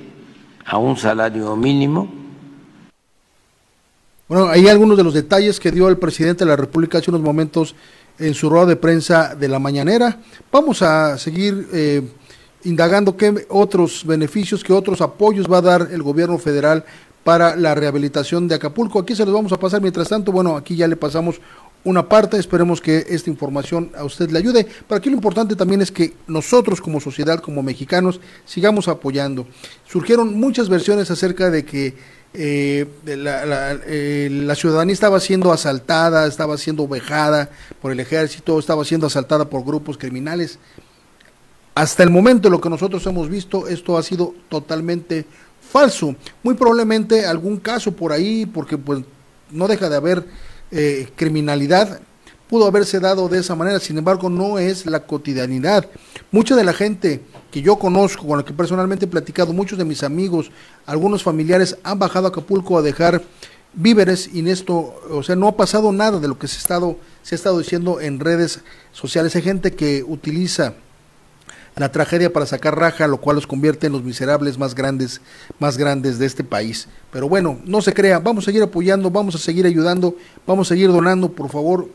a un salario mínimo. Bueno, hay algunos de los detalles que dio el presidente de la República hace unos momentos en su rueda de prensa de la mañanera. Vamos a seguir indagando qué otros beneficios, qué otros apoyos va a dar el gobierno federal para la rehabilitación de Acapulco. Aquí se los vamos a pasar. Mientras tanto, bueno, aquí ya le pasamos una parte, esperemos que esta información a usted le ayude, pero aquí lo importante también es que nosotros como sociedad, como mexicanos, sigamos apoyando. Surgieron muchas versiones acerca de que la ciudadanía estaba siendo asaltada, estaba siendo vejada por el ejército, estaba siendo asaltada por grupos criminales. Hasta el momento, lo que nosotros hemos visto, esto ha sido totalmente falso. Muy probablemente algún caso por ahí, porque pues no deja de haber criminalidad, pudo haberse dado de esa manera. Sin embargo, no es la cotidianidad. Mucha de la gente que yo conozco, con la que personalmente he platicado, muchos de mis amigos, algunos familiares han bajado a Acapulco a dejar víveres, y en esto, o sea, no ha pasado nada de lo que se ha estado diciendo en redes sociales. Hay gente que utiliza la tragedia para sacar raja, lo cual los convierte en los miserables más grandes de este país. Pero bueno, no se crea, vamos a seguir apoyando, vamos a seguir ayudando, vamos a seguir donando. Por favor,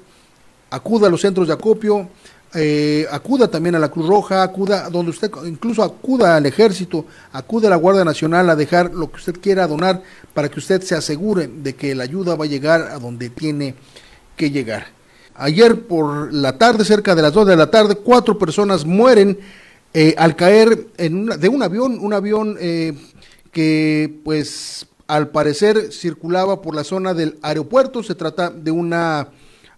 acuda a los centros de acopio, acuda también a la Cruz Roja, acuda donde usted, incluso acuda al Ejército, acuda a la Guardia Nacional a dejar lo que usted quiera donar, para que usted se asegure de que la ayuda va a llegar a donde tiene que llegar. Ayer por la tarde, cerca de las 2 de la tarde, 4 personas mueren al caer de un avión que pues al parecer circulaba por la zona del aeropuerto. Se trata de una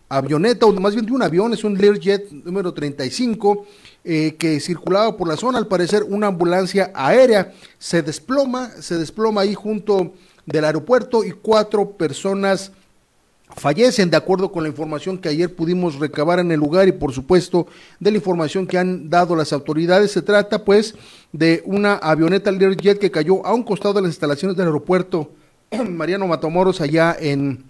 avioneta, o más bien de un avión, es un Learjet número 35, que circulaba por la zona. Al parecer una ambulancia aérea se desploma ahí junto del aeropuerto y 4 personas fallecen, de acuerdo con la información que ayer pudimos recabar en el lugar y por supuesto de la información que han dado las autoridades. Se trata pues de una avioneta Learjet que cayó a un costado de las instalaciones del aeropuerto Mariano Matamoros allá en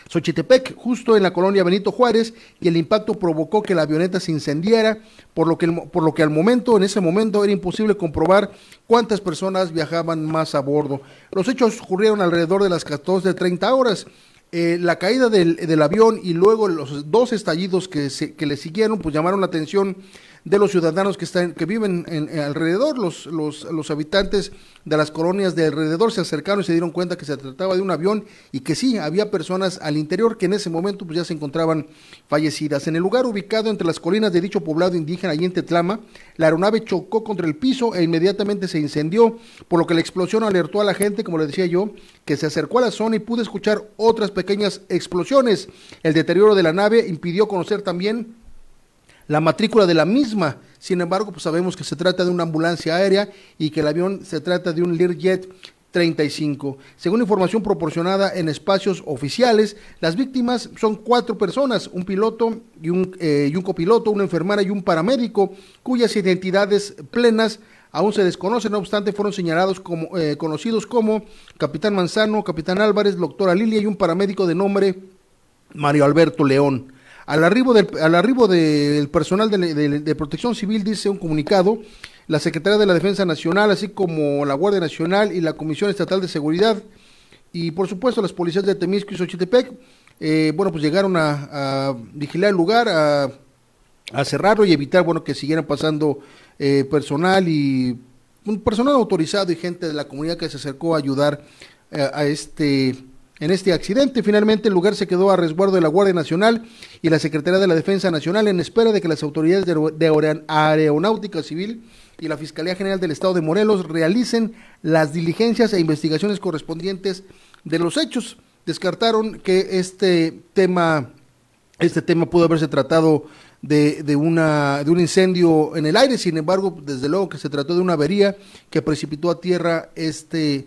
Xochitepec, justo en la colonia Benito Juárez, y el impacto provocó que la avioneta se incendiara, por lo que en ese momento era imposible comprobar cuántas personas viajaban más a bordo. Los hechos ocurrieron alrededor de las 14:30 horas. La caída del avión y luego los 2 estallidos que le siguieron, pues llamaron la atención de los ciudadanos que viven alrededor. Los habitantes de las colonias de alrededor se acercaron y se dieron cuenta que se trataba de un avión y que sí, había personas al interior que en ese momento pues ya se encontraban fallecidas. En el lugar ubicado entre las colinas de dicho poblado indígena, allí en Tetlama, la aeronave chocó contra el piso e inmediatamente se incendió, por lo que la explosión alertó a la gente, como le decía yo, que se acercó a la zona y pudo escuchar otras pequeñas explosiones. El deterioro de la nave impidió conocer también la matrícula de la misma. Sin embargo, pues sabemos que se trata de una ambulancia aérea y que el avión se trata de un Learjet 35. Según información proporcionada en espacios oficiales, las víctimas son 4 personas, un piloto y un copiloto, una enfermera y un paramédico, cuyas identidades plenas aún se desconocen. No obstante, fueron señalados como conocidos como Capitán Manzano, Capitán Álvarez, Doctora Lilia y un paramédico de nombre Mario Alberto León. Al arribo del personal de Protección Civil, dice un comunicado, la Secretaría de la Defensa Nacional, así como la Guardia Nacional y la Comisión Estatal de Seguridad, y por supuesto las policías de Temisco y Xochitepec, pues llegaron a vigilar el lugar, a cerrarlo y evitar, que siguieran pasando personal y un personal autorizado y gente de la comunidad que se acercó a ayudar en este accidente. Finalmente el lugar se quedó a resguardo de la Guardia Nacional y la Secretaría de la Defensa Nacional en espera de que las autoridades de Aeronáutica Civil y la Fiscalía General del Estado de Morelos realicen las diligencias e investigaciones correspondientes de los hechos. Descartaron que este tema pudo haberse tratado de un incendio en el aire. Sin embargo, desde luego que se trató de una avería que precipitó a tierra este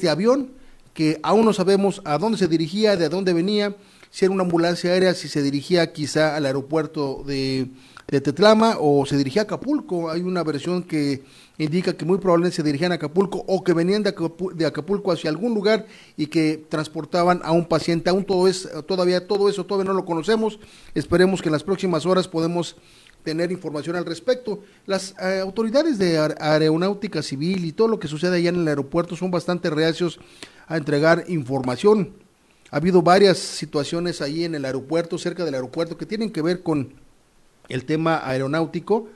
avión, que aún no sabemos a dónde se dirigía, de dónde venía, si era una ambulancia aérea, si se dirigía quizá al aeropuerto de Tetlama o se dirigía a Acapulco. Hay una versión que indica que muy probablemente se dirigían a Acapulco o que venían de Acapulco hacia algún lugar y que transportaban a un paciente. Aún todo eso todavía no lo conocemos. Esperemos que en las próximas horas podemos tener información al respecto. Las autoridades de Aeronáutica Civil y todo lo que sucede allá en el aeropuerto son bastante reacios a entregar información. Ha habido varias situaciones ahí en el aeropuerto, cerca del aeropuerto, que tienen que ver con el tema aeronáutico,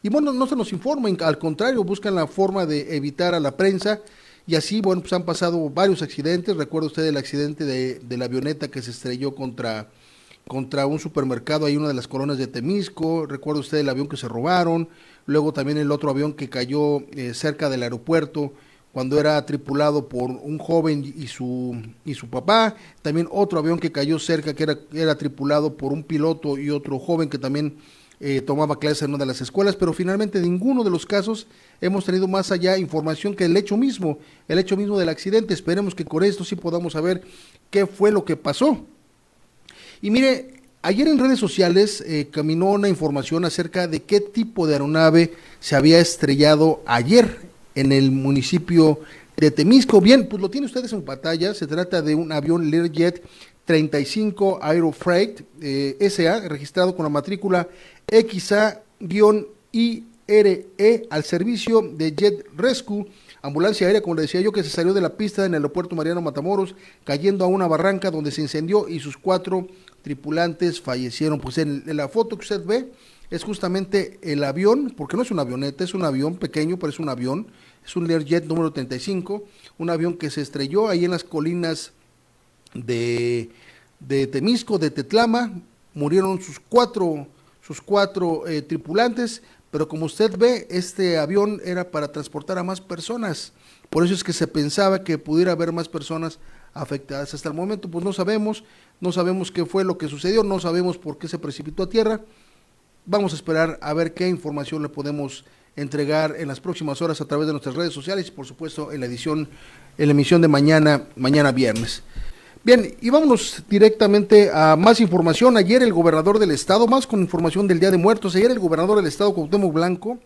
y no se nos informan, al contrario, buscan la forma de evitar a la prensa, y así, pues han pasado varios accidentes. Recuerda usted el accidente de la avioneta que se estrelló contra un supermercado ahí en una de las colonias de Temisco. Recuerda usted el avión que se robaron, luego también el otro avión que cayó cerca del aeropuerto, cuando era tripulado por un joven y su papá. También otro avión que cayó cerca, que era tripulado por un piloto y otro joven que también tomaba clases en una de las escuelas. Pero finalmente ninguno de los casos hemos tenido más allá información que el hecho mismo del accidente. Esperemos que con esto sí podamos saber qué fue lo que pasó. Y mire, ayer en redes sociales caminó una información acerca de qué tipo de aeronave se había estrellado ayer en el municipio de Temisco. Bien, pues lo tienen ustedes en pantalla. Se trata de un avión Learjet 35 Aerofreight SA, registrado con la matrícula XA-IRE, al servicio de Jet Rescue, ambulancia aérea, como le decía yo, que se salió de la pista en el aeropuerto Mariano Matamoros, cayendo a una barranca donde se incendió y sus 4 tripulantes fallecieron. Pues en la foto que usted ve es justamente el avión, porque no es una avioneta, es un avión pequeño, pero es un avión, es un Learjet número 35, un avión que se estrelló ahí en las colinas de Temisco, de Tetlama. Murieron sus cuatro tripulantes, pero como usted ve, este avión era para transportar a más personas, por eso es que se pensaba que pudiera haber más personas afectadas. Hasta el momento pues no sabemos qué fue lo que sucedió, no sabemos por qué se precipitó a tierra. Vamos a esperar a ver qué información le podemos entregar en las próximas horas a través de nuestras redes sociales y por supuesto en la emisión de mañana viernes. Bien, y vámonos directamente a más información. Ayer el gobernador del estado, más con información del Día de Muertos, ayer el gobernador del estado, Cuauhtémoc Blanco,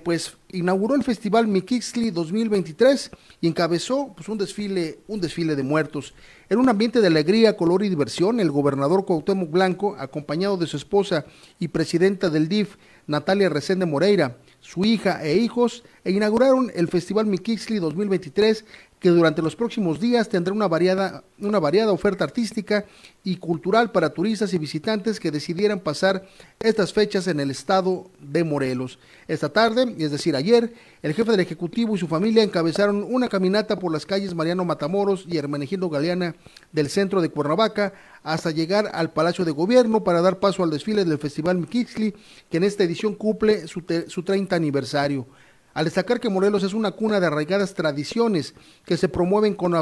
pues inauguró el Festival Mixquihtli 2023 y encabezó pues un desfile de muertos. En un ambiente de alegría, color y diversión, el gobernador Cuauhtémoc Blanco, acompañado de su esposa y presidenta del DIF, Natalia Resende Moreira, su hija e hijos, inauguraron el Festival Mixquihtli 2023, que durante los próximos días tendrá una variada oferta artística y cultural para turistas y visitantes que decidieran pasar estas fechas en el estado de Morelos. Esta tarde, es decir ayer, el jefe del Ejecutivo y su familia encabezaron una caminata por las calles Mariano Matamoros y Hermenegildo Galeana del centro de Cuernavaca hasta llegar al Palacio de Gobierno para dar paso al desfile del Festival Mixquihtli, que en esta edición cumple su 30 aniversario. Al destacar que Morelos es una cuna de arraigadas tradiciones que se promueven con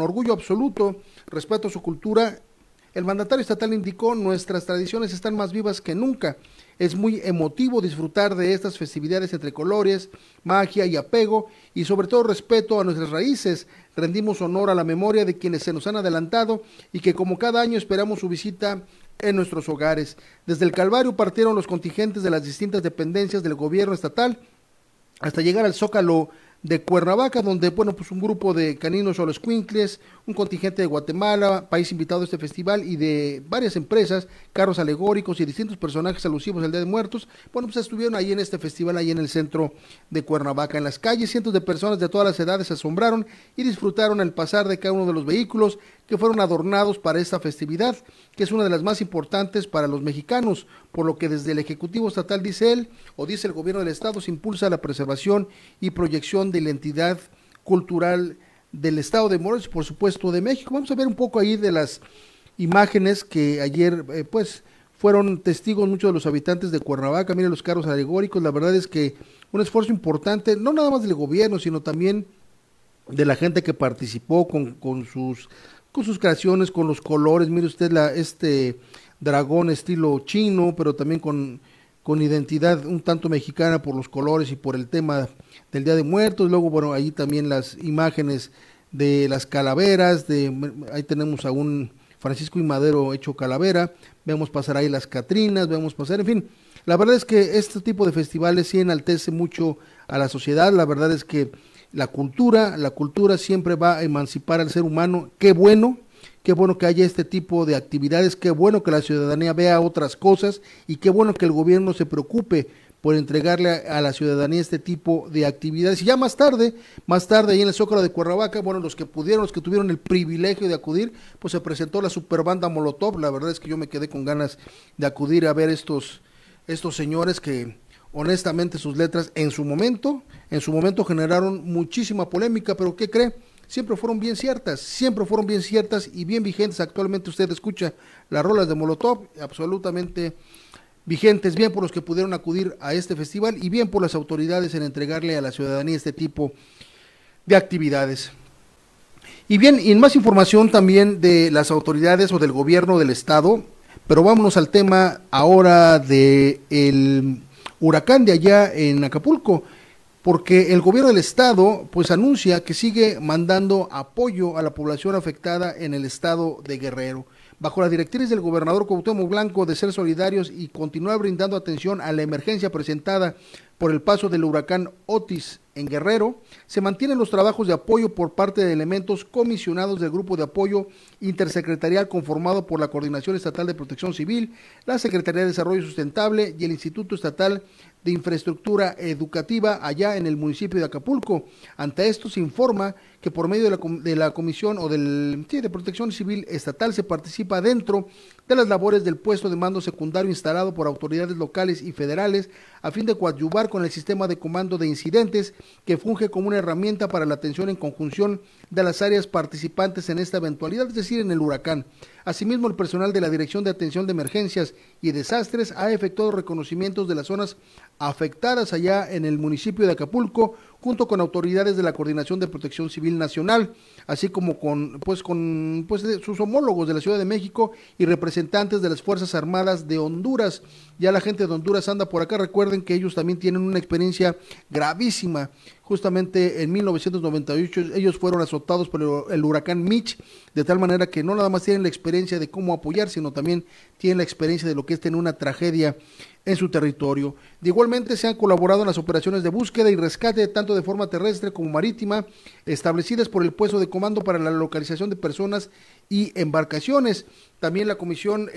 orgullo absoluto, respeto a su cultura, el mandatario estatal indicó: nuestras tradiciones están más vivas que nunca. Es muy emotivo disfrutar de estas festividades entre colores, magia y apego, y sobre todo respeto a nuestras raíces. Rendimos honor a la memoria de quienes se nos han adelantado y que como cada año esperamos su visita en nuestros hogares. Desde el Calvario partieron los contingentes de las distintas dependencias del gobierno estatal hasta llegar al Zócalo de Cuernavaca, donde, bueno, pues un grupo de caninos xoloescuincles, un contingente de Guatemala, país invitado a este festival, y de varias empresas, carros alegóricos y distintos personajes alusivos al Día de Muertos, bueno, pues estuvieron ahí en este festival, ahí en el centro de Cuernavaca. En las calles, cientos de personas de todas las edades se asombraron y disfrutaron al pasar de cada uno de los vehículos que fueron adornados para esta festividad, que es una de las más importantes para los mexicanos, por lo que desde el Ejecutivo Estatal, dice él, o dice el gobierno del estado, se impulsa la preservación y proyección de la identidad cultural del estado de Morelos y por supuesto de México. Vamos a ver un poco ahí de las imágenes que ayer pues fueron testigos muchos de los habitantes de Cuernavaca. Miren los carros alegóricos, la verdad es que un esfuerzo importante, no nada más del gobierno, sino también de la gente que participó con sus creaciones, con los colores. Mire usted este dragón estilo chino, pero también con identidad un tanto mexicana por los colores y por el tema del Día de Muertos. Luego, bueno, ahí también las imágenes de las calaveras, ahí tenemos a un Francisco y Madero hecho calavera, vemos pasar ahí las Catrinas, vemos pasar, en fin, la verdad es que este tipo de festivales sí enaltece mucho a la sociedad. La verdad es que la cultura siempre va a emancipar al ser humano. Qué bueno que haya este tipo de actividades, qué bueno que la ciudadanía vea otras cosas y qué bueno que el gobierno se preocupe por entregarle a la ciudadanía este tipo de actividades. Y ya más tarde ahí en el Zócalo de Cuernavaca, bueno, los que tuvieron el privilegio de acudir, pues se presentó la superbanda Molotov. La verdad es que yo me quedé con ganas de acudir a ver estos señores que honestamente sus letras en su momento generaron muchísima polémica, pero ¿qué cree? Siempre fueron bien ciertas y bien vigentes. Actualmente usted escucha las rolas de Molotov, absolutamente vigentes, bien por los que pudieron acudir a este festival y bien por las autoridades en entregarle a la ciudadanía este tipo de actividades. Y bien, y en más información también de las autoridades o del gobierno del estado, pero vámonos al tema ahora de el huracán de allá en Acapulco, porque el gobierno del estado pues anuncia que sigue mandando apoyo a la población afectada en el estado de Guerrero. Bajo la directriz del gobernador Cuauhtémoc Blanco de ser solidarios y continuar brindando atención a la emergencia presentada por el paso del huracán Otis en Guerrero, se mantienen los trabajos de apoyo por parte de elementos comisionados del Grupo de Apoyo Intersecretarial conformado por la Coordinación Estatal de Protección Civil, la Secretaría de Desarrollo Sustentable y el Instituto Estatal de Infraestructura Educativa allá en el municipio de Acapulco. Ante esto se informa que por medio de la Comisión de Protección Civil Estatal se participa dentro de las labores del puesto de mando secundario instalado por autoridades locales y federales a fin de coadyuvar con el sistema de comando de incidentes que funge como una herramienta para la atención en conjunción de las áreas participantes en esta eventualidad, es decir, en el huracán. Asimismo, el personal de la Dirección de Atención de Emergencias y Desastres ha efectuado reconocimientos de las zonas afectadas allá en el municipio de Acapulco, junto con autoridades de la Coordinación de Protección Civil Nacional, así como con sus homólogos de la Ciudad de México y representantes de las Fuerzas Armadas de Honduras. Ya la gente de Honduras anda por acá. Recuerden que ellos también tienen una experiencia gravísima. Justamente en 1998 ellos fueron azotados por el huracán Mitch, de tal manera que no nada más tienen la experiencia de cómo apoyar, sino también tienen la experiencia de lo que es tener una tragedia en su territorio. Igualmente se han colaborado en las operaciones de búsqueda y rescate, tanto de forma terrestre como marítima, establecidas por el puesto de comando para la localización de personas y embarcaciones. También la Comisión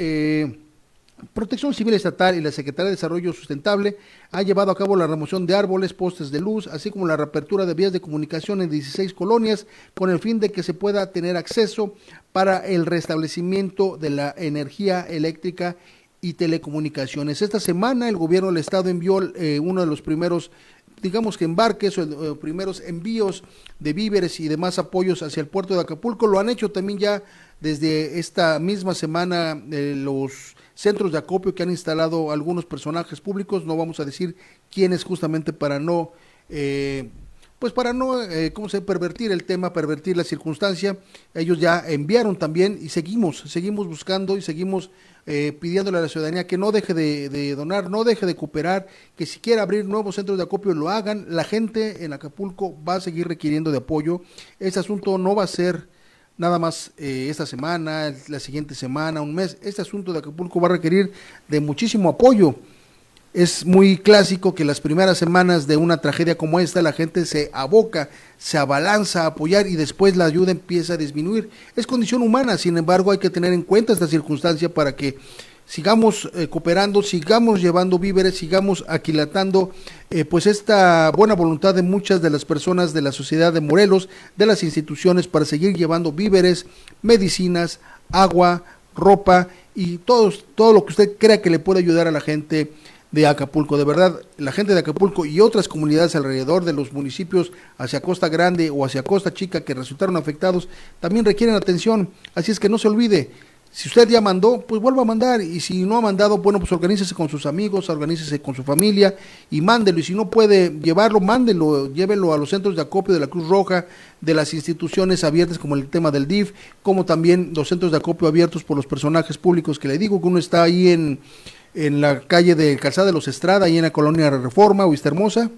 Protección Civil Estatal y la Secretaría de Desarrollo Sustentable ha llevado a cabo la remoción de árboles, postes de luz, así como la reapertura de vías de comunicación en 16 colonias, con el fin de que se pueda tener acceso para el restablecimiento de la energía eléctrica y telecomunicaciones. Esta semana el gobierno del estado envió uno de los primeros, digamos que embarques o primeros envíos de víveres y demás apoyos hacia el puerto de Acapulco. Lo han hecho también ya desde esta misma semana los centros de acopio que han instalado algunos personajes públicos, no vamos a decir quiénes, justamente para no pervertir el tema, pervertir la circunstancia. Ellos ya enviaron también y seguimos buscando y seguimos pidiéndole a la ciudadanía que no deje de donar, no deje de cooperar, que si quiere abrir nuevos centros de acopio lo hagan. La gente en Acapulco va a seguir requiriendo de apoyo. Este asunto no va a ser nada más esta semana, la siguiente semana, un mes. Este asunto de Acapulco va a requerir de muchísimo apoyo. Es muy clásico que las primeras semanas de una tragedia como esta la gente se aboca, se abalanza a apoyar y después la ayuda empieza a disminuir. Es condición humana, sin embargo hay que tener en cuenta esta circunstancia para que sigamos cooperando, sigamos llevando víveres, sigamos aquilatando pues esta buena voluntad de muchas de las personas de la sociedad de Morelos, de las instituciones, para seguir llevando víveres, medicinas, agua, ropa y todo lo que usted crea que le puede ayudar a la gente de Acapulco. De verdad, la gente de Acapulco y otras comunidades alrededor de los municipios hacia Costa Grande o hacia Costa Chica que resultaron afectados también requieren atención, así es que no se olvide. Si usted ya mandó, pues vuelva a mandar, y si no ha mandado, bueno, pues organícese con sus amigos, organícese con su familia y mándelo, y si no puede llevarlo, mándelo, llévelo a los centros de acopio de la Cruz Roja, de las instituciones abiertas como el tema del DIF, como también los centros de acopio abiertos por los personajes públicos que le digo, que uno está ahí en la calle de Calzada de los Estrada, ahí en la colonia Reforma o Vistahermosa,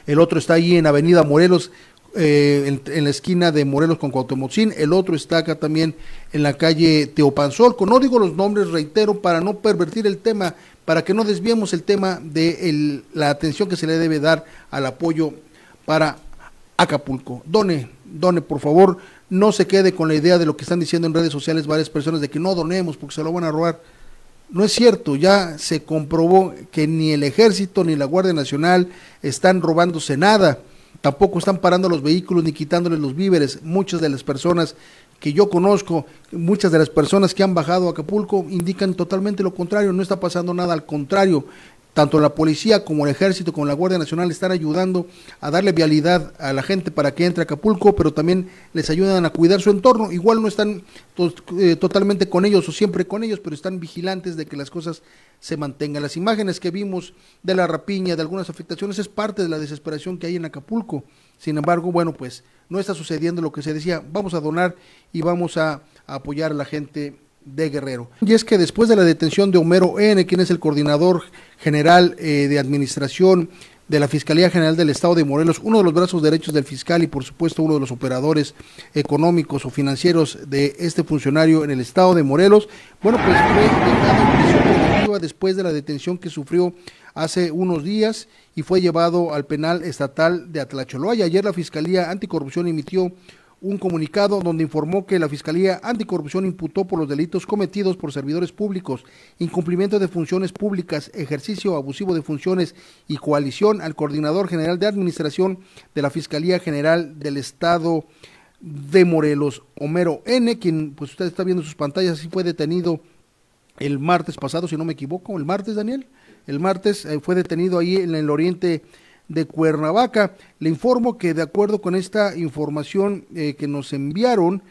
el otro está ahí en Avenida Morelos, en la esquina de Morelos con Cuauhtémoc, el otro está acá también en la calle Teopanzolco. No digo los nombres, reitero, para no pervertir el tema, para que no desviemos el tema de la atención que se le debe dar al apoyo para Acapulco. Done, por favor, no se quede con la idea de lo que están diciendo en redes sociales varias personas de que no donemos porque se lo van a robar. No es cierto, ya se comprobó que ni el Ejército ni la Guardia Nacional están robándose nada. Tampoco están parando los vehículos ni quitándoles los víveres. Muchas de las personas que yo conozco, muchas de las personas que han bajado a Acapulco indican totalmente lo contrario. No está pasando nada, al contrario. Tanto la policía como el Ejército como la Guardia Nacional están ayudando a darle vialidad a la gente para que entre a Acapulco, pero también les ayudan a cuidar su entorno. Igual no están totalmente con ellos o siempre con ellos, pero están vigilantes de que las cosas se mantengan. Las imágenes que vimos de la rapiña, de algunas afectaciones, es parte de la desesperación que hay en Acapulco. Sin embargo, bueno, pues no está sucediendo lo que se decía. Vamos a donar y vamos a apoyar a la gente de Guerrero. Y es que después de la detención de Homero N., quien es el coordinador general de administración de la Fiscalía General del Estado de Morelos, uno de los brazos derechos del fiscal y por supuesto uno de los operadores económicos o financieros de este funcionario en el Estado de Morelos, bueno, pues fue dejado en prisión preventiva después de la detención que sufrió hace unos días y fue llevado al penal estatal de Atlacholoaya. Ayer la Fiscalía Anticorrupción emitió un comunicado donde informó que la Fiscalía Anticorrupción imputó por los delitos cometidos por servidores públicos, incumplimiento de funciones públicas, ejercicio abusivo de funciones y coalición al coordinador general de administración de la Fiscalía General del Estado de Morelos, Homero N., quien pues usted está viendo en sus pantallas, sí fue detenido el martes pasado, si no me equivoco, el martes, Daniel, el martes fue detenido ahí en el oriente de Cuernavaca. Le informo que de acuerdo con esta información que nos enviaron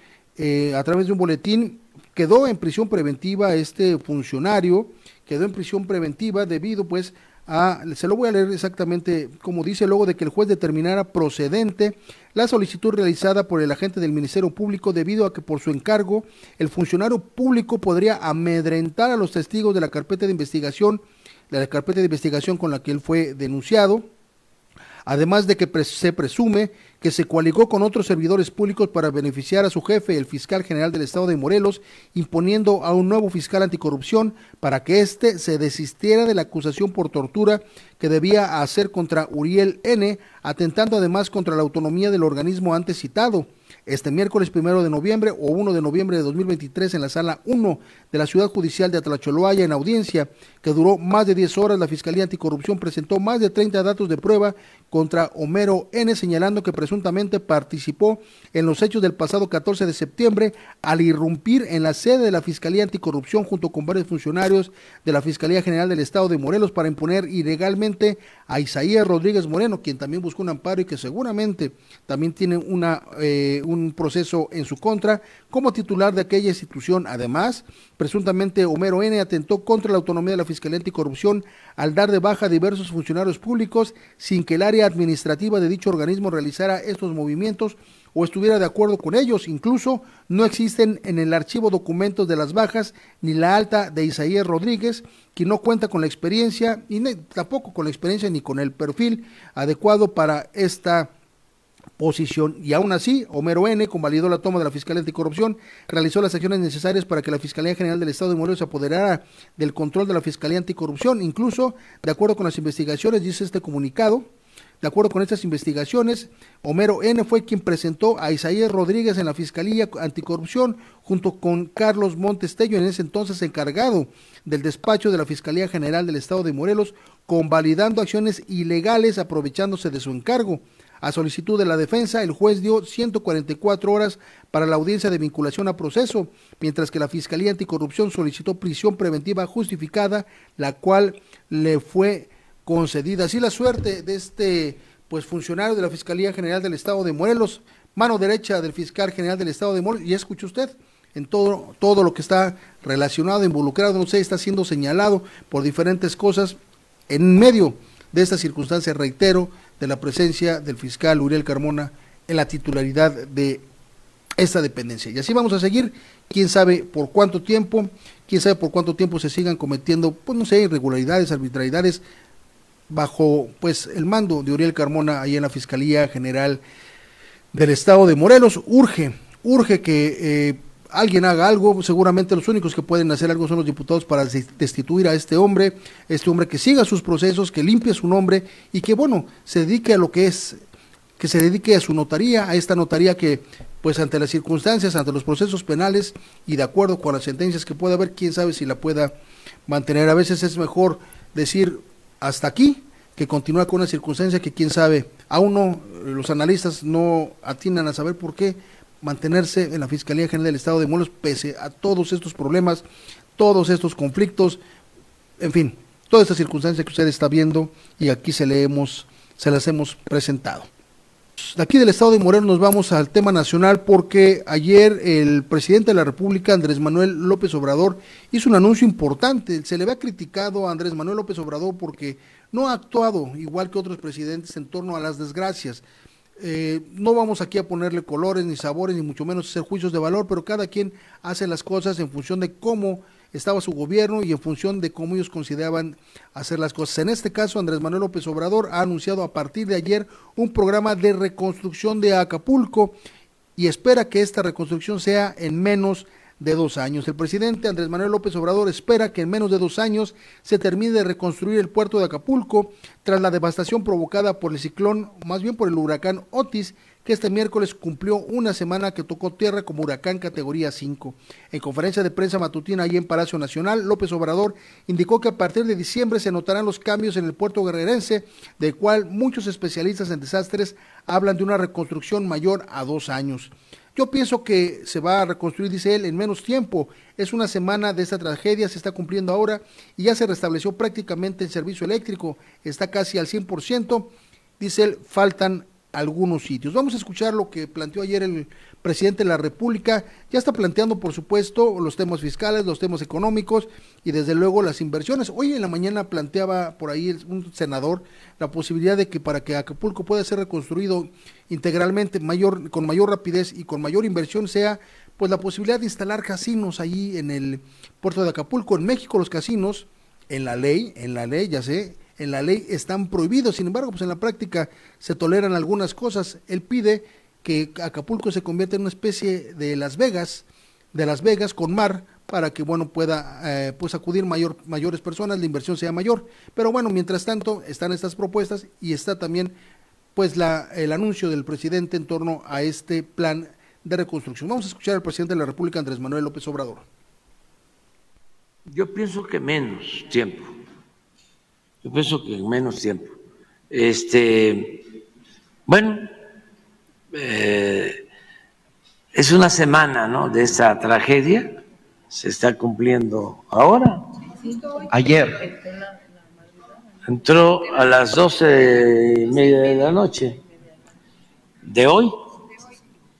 a través de un boletín, quedó en prisión preventiva este funcionario, quedó en prisión preventiva debido pues se lo voy a leer exactamente como dice, luego de que el juez determinara procedente la solicitud realizada por el agente del Ministerio Público debido a que por su encargo el funcionario público podría amedrentar a los testigos de la carpeta de investigación con la que él fue denunciado, además de que se presume que se coaligó con otros servidores públicos para beneficiar a su jefe, el fiscal general del estado de Morelos, imponiendo a un nuevo fiscal anticorrupción para que éste se desistiera de la acusación por tortura que debía hacer contra Uriel N., atentando además contra la autonomía del organismo antes citado. Este miércoles 1 de noviembre o 1 de noviembre de 2023 en la sala 1 de la Ciudad Judicial de Atlacholoaya, en audiencia que duró más de 10 horas, la Fiscalía Anticorrupción presentó más de 30 datos de prueba contra Homero N., señalando que presuntamente participó en los hechos del pasado 14 de septiembre al irrumpir en la sede de la Fiscalía Anticorrupción junto con varios funcionarios de la Fiscalía General del Estado de Morelos para imponer ilegalmente a Isaías Rodríguez Moreno, quien también buscó un amparo y que seguramente también tiene un proceso en su contra como titular de aquella institución. Además, presuntamente Homero N. atentó contra la autonomía de la Fiscalía Anticorrupción al dar de baja a diversos funcionarios públicos sin que el área administrativa de dicho organismo realizara estos movimientos o estuviera de acuerdo con ellos. Incluso no existen en el archivo documentos de las bajas ni la alta de Isaías Rodríguez, quien no cuenta con la experiencia y tampoco con la experiencia ni con el perfil adecuado para esta posición. Y aún así, Homero N. convalidó la toma de la Fiscalía Anticorrupción, realizó las acciones necesarias para que la Fiscalía General del Estado de Morelos se apoderara del control de la Fiscalía Anticorrupción. Incluso, de acuerdo con las investigaciones, dice este comunicado, de acuerdo con estas investigaciones, Homero N. fue quien presentó a Isaías Rodríguez en la Fiscalía Anticorrupción junto con Carlos Montestello, en ese entonces encargado del despacho de la Fiscalía General del Estado de Morelos, convalidando acciones ilegales aprovechándose de su encargo. A solicitud de la defensa, el juez dio 144 horas para la audiencia de vinculación a proceso, mientras que la Fiscalía Anticorrupción solicitó prisión preventiva justificada, la cual le fue concedida. Así la suerte de este funcionario de la Fiscalía General del Estado de Morelos, mano derecha del fiscal general del Estado de Morelos, y escuche usted, en todo lo que está relacionado, involucrado, no sé, está siendo señalado por diferentes cosas en medio de esta circunstancia, reitero, de la presencia del fiscal Uriel Carmona en la titularidad de esta dependencia. Y así vamos a seguir, quién sabe por cuánto tiempo se sigan cometiendo, irregularidades, arbitrariedades bajo el mando de Uriel Carmona ahí en la Fiscalía General del Estado de Morelos. Urge que alguien haga algo. Seguramente los únicos que pueden hacer algo son los diputados para destituir a este hombre que siga sus procesos, que limpie su nombre y que se dedique a lo que es, que se dedique a su notaría, a esta notaría que ante las circunstancias, ante los procesos penales y de acuerdo con las sentencias que pueda haber, quién sabe si la pueda mantener. A veces es mejor decir hasta aquí que continuar con una circunstancia que quién sabe, aún no, los analistas no atinan a saber por qué mantenerse en la Fiscalía General del Estado de Morelos pese a todos estos problemas, todos estos conflictos, en fin, toda esta circunstancia que usted está viendo y aquí se las hemos presentado. De aquí del Estado de Morelos nos vamos al tema nacional porque ayer el presidente de la República, Andrés Manuel López Obrador, hizo un anuncio importante. Se le había criticado a Andrés Manuel López Obrador porque no ha actuado igual que otros presidentes en torno a las desgracias. No vamos aquí a ponerle colores ni sabores ni mucho menos hacer juicios de valor, pero cada quien hace las cosas en función de cómo estaba su gobierno y en función de cómo ellos consideraban hacer las cosas. En este caso, Andrés Manuel López Obrador ha anunciado a partir de ayer un programa de reconstrucción de Acapulco y espera que esta reconstrucción sea en menos de 2 años. El presidente Andrés Manuel López Obrador espera que en menos de 2 años se termine de reconstruir el puerto de Acapulco tras la devastación provocada por el ciclón, más bien por el huracán Otis, que este miércoles cumplió una semana que tocó tierra como huracán categoría 5. En conferencia de prensa matutina ahí en Palacio Nacional, López Obrador indicó que a partir de diciembre se notarán los cambios en el puerto guerrerense, del cual muchos especialistas en desastres hablan de una reconstrucción mayor a 2 años. Yo pienso que se va a reconstruir, dice él, en menos tiempo. Es una semana de esta tragedia, se está cumpliendo ahora y ya se restableció prácticamente el servicio eléctrico, está casi al 100%. Dice él, faltan algunos sitios. Vamos a escuchar lo que planteó ayer el presidente de la República. Ya está planteando, por supuesto, los temas fiscales, los temas económicos y desde luego las inversiones. Hoy en la mañana planteaba por ahí un senador la posibilidad de que para que Acapulco pueda ser reconstruido integralmente, con mayor rapidez y con mayor inversión, sea pues la posibilidad de instalar casinos allí en el puerto de Acapulco. En México los casinos, en la ley, ya sé, en la ley están prohibidos, sin embargo, pues en la práctica se toleran algunas cosas. Él pide que Acapulco se convierta en una especie de Las Vegas con mar, para que bueno pueda pues acudir mayores personas, la inversión sea mayor. Pero bueno, mientras tanto están estas propuestas y está también pues el anuncio del presidente en torno a este plan de reconstrucción. Vamos a escuchar al presidente de la República, Andrés Manuel López Obrador. Yo pienso que menos tiempo. Bueno, es una semana, ¿no?, de esta tragedia. Se está cumpliendo ahora. Ayer. Entró a las 12:30 de la noche de hoy,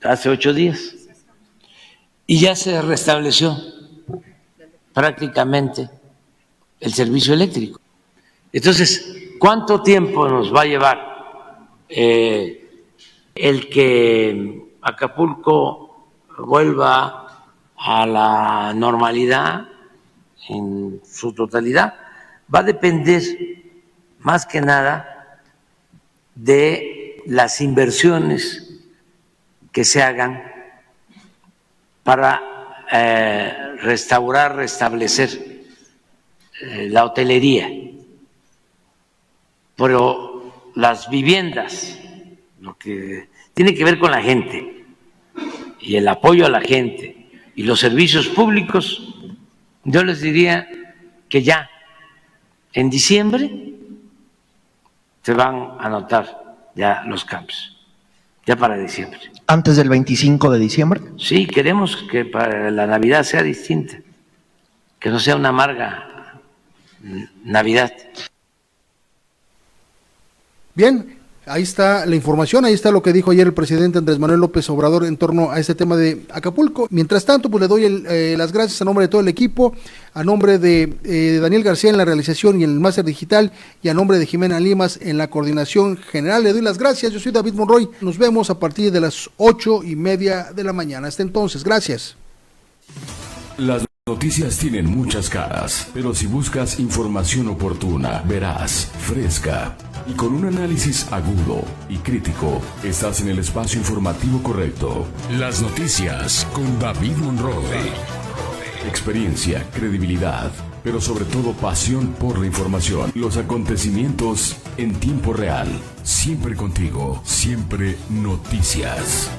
hace 8 días, y ya se restableció prácticamente el servicio eléctrico. Entonces, ¿cuánto tiempo nos va a llevar el que Acapulco vuelva a la normalidad en su totalidad? Va a depender más que nada de las inversiones que se hagan para restablecer la hotelería. Pero las viviendas, lo que tiene que ver con la gente y el apoyo a la gente y los servicios públicos, yo les diría que ya en diciembre se van a notar ya los cambios, ya para diciembre. ¿Antes del 25 de diciembre? Sí, queremos que para la Navidad sea distinta, que no sea una amarga Navidad. Bien, ahí está la información, ahí está lo que dijo ayer el presidente Andrés Manuel López Obrador en torno a este tema de Acapulco. Mientras tanto, pues le doy las gracias a nombre de todo el equipo, a nombre de Daniel García en la realización y en el máster digital, y a nombre de Jimena Limas en la coordinación general. Le doy las gracias. Yo soy David Monroy. Nos vemos a partir de las 8:30 de la mañana. Hasta entonces, gracias. Las noticias tienen muchas caras, pero si buscas información oportuna, veraz, fresca y con un análisis agudo y crítico, estás en el espacio informativo correcto. Las noticias con David Monroy. Experiencia, credibilidad, pero sobre todo pasión por la información. Los acontecimientos en tiempo real. Siempre contigo, siempre noticias.